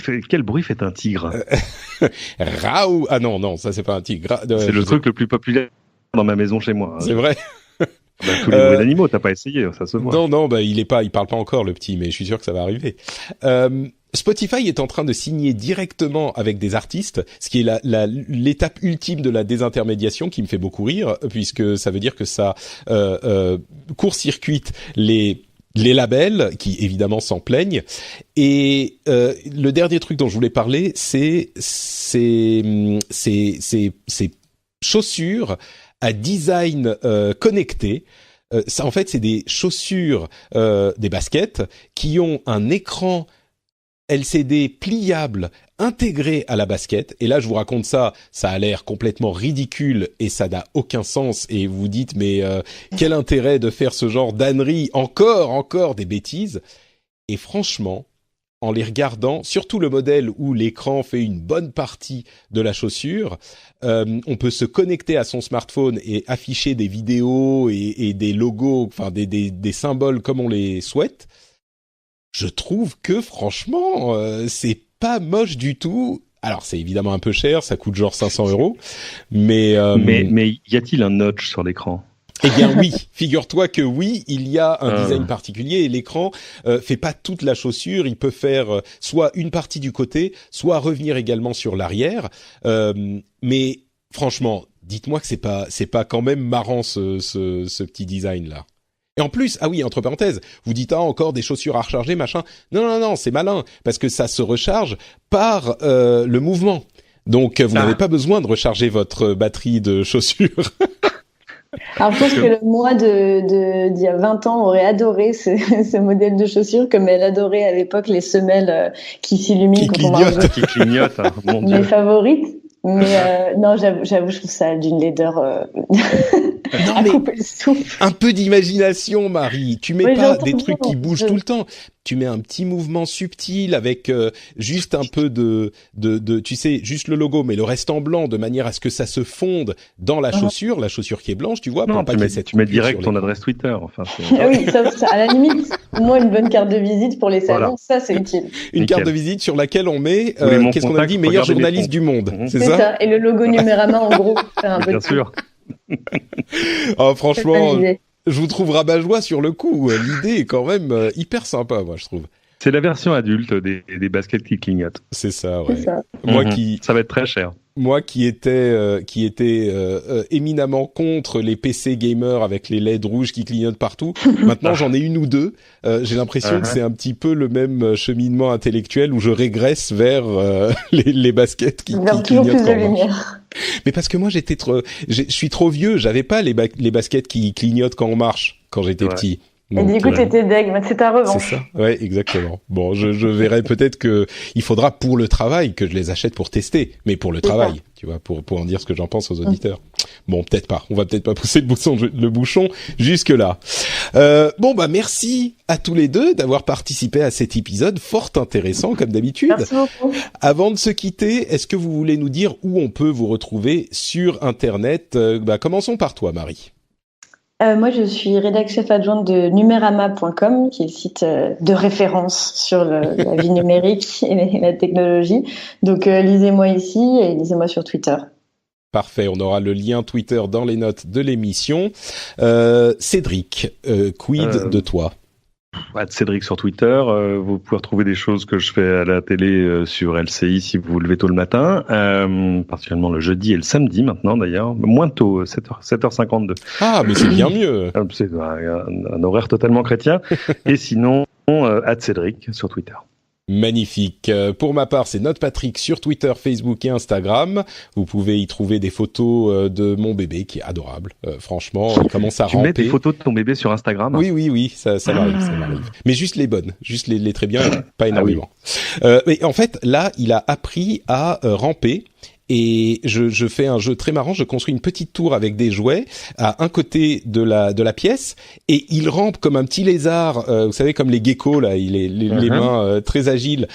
Speaker 2: fait un tigre?
Speaker 1: Raoult. Ah non, ça c'est pas un tigre.
Speaker 2: C'est le truc le plus populaire dans ma maison chez moi. Hein.
Speaker 1: C'est vrai.
Speaker 2: Bah, tous les bruits d'animaux, t'as pas essayé, ça se voit.
Speaker 1: Non, il parle pas encore le petit, mais je suis sûr que ça va arriver. Spotify est en train de signer directement avec des artistes, ce qui est l'étape ultime de la désintermédiation qui me fait beaucoup rire, puisque ça veut dire que ça court-circuite les labels qui évidemment s'en plaignent. Et le dernier truc dont je voulais parler, c'est ces chaussures à design connecté. Ça, en fait, c'est des chaussures, des baskets qui ont un écran LCD pliable intégré à la basket. Et là, je vous raconte ça a l'air complètement ridicule et ça n'a aucun sens. Et vous vous dites, mais quel intérêt de faire ce genre d'ânerie, encore des bêtises. Et franchement, en les regardant, surtout le modèle où l'écran fait une bonne partie de la chaussure, on peut se connecter à son smartphone et afficher des vidéos et des logos, enfin des symboles comme on les souhaite. Je trouve que franchement, c'est pas moche du tout. Alors c'est évidemment un peu cher, ça coûte genre 500 €, mais
Speaker 2: y a-t-il un notch sur l'écran?
Speaker 1: Eh bien oui, figure-toi que oui, il y a un design particulier et l'écran fait pas toute la chaussure, il peut faire soit une partie du côté, soit revenir également sur l'arrière. Mais franchement, dites-moi que c'est pas quand même marrant ce petit design là. Et en plus, ah oui, entre parenthèses, vous dites encore des chaussures à recharger, machin. Non, c'est malin parce que ça se recharge par le mouvement. Donc vous n'avez pas besoin de recharger votre batterie de chaussures.
Speaker 3: Alors, je pense que moi d'il y a 20 ans aurait adoré ce modèle de chaussures comme elle adorait à l'époque les semelles qui s'illuminent quand on marche.
Speaker 2: Qui clignotent, hein, mon Dieu.
Speaker 3: Mes favorites. Mais non, j'avoue, je trouve ça d'une laideur à couper le souffle.
Speaker 1: Un peu d'imagination, Marie. Tu mets pas des trucs qui bougent tout le temps. Tu mets un petit mouvement subtil avec juste un peu de tu sais, juste le logo, mais le reste en blanc, de manière à ce que ça se fonde dans la chaussure qui est blanche, tu vois.
Speaker 2: Non,
Speaker 1: pour
Speaker 2: tu mets direct ton adresse Twitter. Enfin,
Speaker 3: oui, ça, à la limite, moi, une bonne carte de visite pour les salons, voilà. Ça, c'est utile.
Speaker 1: Une carte de visite sur laquelle on met, qu'est-ce qu'on a dit, meilleur journaliste du monde. C'est ça.
Speaker 3: Et le logo Numérama, en gros.
Speaker 2: Bien sûr.
Speaker 1: Oh, franchement, je vous trouve rabat-joie sur le coup. L'idée est quand même hyper sympa, moi, je trouve.
Speaker 2: C'est la version adulte des baskets qui clignotent.
Speaker 1: C'est ça, ouais.
Speaker 3: C'est ça.
Speaker 1: Moi
Speaker 2: ça va être très cher.
Speaker 1: Moi qui étais éminemment contre les PC gamers avec les LED rouges qui clignotent partout, maintenant j'en ai une ou deux. J'ai l'impression que c'est un petit peu le même cheminement intellectuel où je régresse vers les baskets qui clignotent quand on marche. Mais parce que moi je suis trop vieux, j'avais pas les baskets qui clignotent quand on marche quand j'étais petit.
Speaker 3: Donc, et du coup, t'étais deg, mais c'est ta revanche.
Speaker 1: C'est ça. Ouais, exactement. Bon, je verrai peut-être que il faudra pour le travail que je les achète pour tester, mais pour le travail, tu vois, pour en dire ce que j'en pense aux auditeurs. Bon, peut-être pas. On va peut-être pas pousser le bouchon jusque là. Bon, bah merci à tous les deux d'avoir participé à cet épisode fort intéressant comme d'habitude.
Speaker 3: Merci beaucoup.
Speaker 1: Avant de se quitter, est-ce que vous voulez nous dire où on peut vous retrouver sur Internet? Commençons par toi, Marie.
Speaker 3: Moi, je suis rédac chef adjointe de numerama.com, qui est le site de référence sur la vie numérique et la technologie. Donc, lisez-moi ici et lisez-moi sur Twitter.
Speaker 1: Parfait, on aura le lien Twitter dans les notes de l'émission. Cédric, quid de toi?
Speaker 2: Cédric sur Twitter, vous pouvez retrouver des choses que je fais à la télé sur LCI si vous vous levez tôt le matin, particulièrement le jeudi et le samedi maintenant d'ailleurs, moins tôt, 7h52.
Speaker 1: Ah, mais c'est bien mieux.
Speaker 2: C'est un horaire totalement chrétien. Et sinon, @Cédric sur Twitter.
Speaker 1: Magnifique. Pour ma part, c'est NotePatrick sur Twitter, Facebook et Instagram. Vous pouvez y trouver des photos de mon bébé qui est adorable. Franchement, il commence à ramper.
Speaker 2: Tu mets des photos de ton bébé sur Instagram?
Speaker 1: Oui, ça m'arrive. Mais juste les bonnes, juste les très bien, pas énormément. Mais en fait, là, il a appris à ramper. Et je fais un jeu très marrant, je construis une petite tour avec des jouets à un côté de la pièce et il rampe comme un petit lézard, vous savez comme les geckos là, les mains très agiles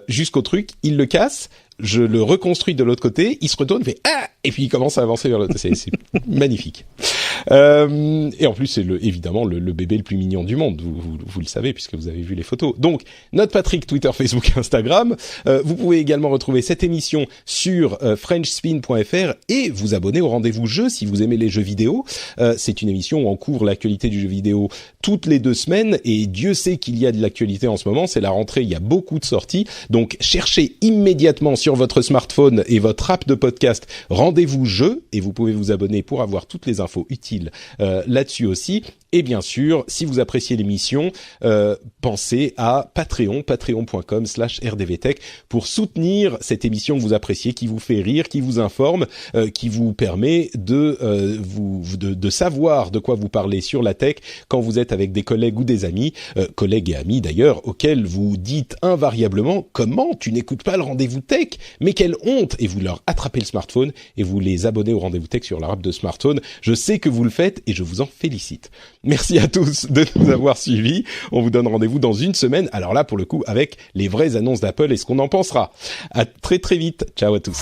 Speaker 1: jusqu'au truc, il le casse, je le reconstruis de l'autre côté, il se retourne, fait ah et puis il commence à avancer vers l'autre. C'est magnifique. Et en plus c'est évidemment le bébé le plus mignon du monde, vous le savez puisque vous avez vu les photos. Donc NotePatrick, Twitter, Facebook, Instagram. Vous pouvez également retrouver cette émission sur frenchspin.fr et vous abonner au rendez-vous jeu si vous aimez les jeux vidéo. C'est une émission où on couvre l'actualité du jeu vidéo toutes les 2 semaines et Dieu sait qu'il y a de l'actualité en ce moment, c'est la rentrée, il y a beaucoup de sorties. Donc cherchez immédiatement sur votre smartphone et votre app de podcast rendez-vous jeu et vous pouvez vous abonner pour avoir toutes les infos utiles là-dessus aussi. Et bien sûr, si vous appréciez l'émission, pensez à patreon.com/rdvtech pour soutenir cette émission que vous appréciez, qui vous fait rire, qui vous informe, qui vous permet de savoir de quoi vous parlez sur la tech quand vous êtes avec des collègues ou des amis, collègues et amis d'ailleurs, auxquels vous dites invariablement « Comment tu n'écoutes pas le Rendez-vous Tech ? Mais quelle honte !» Et vous leur attrapez le smartphone et vous les abonnez au Rendez-vous Tech sur leur app de smartphone. Je sais que vous le faites et je vous en félicite. Merci à tous de nous avoir suivis. On vous donne rendez-vous dans une semaine. Alors là, pour le coup, avec les vraies annonces d'Apple et ce qu'on en pensera. À très très vite. Ciao à tous.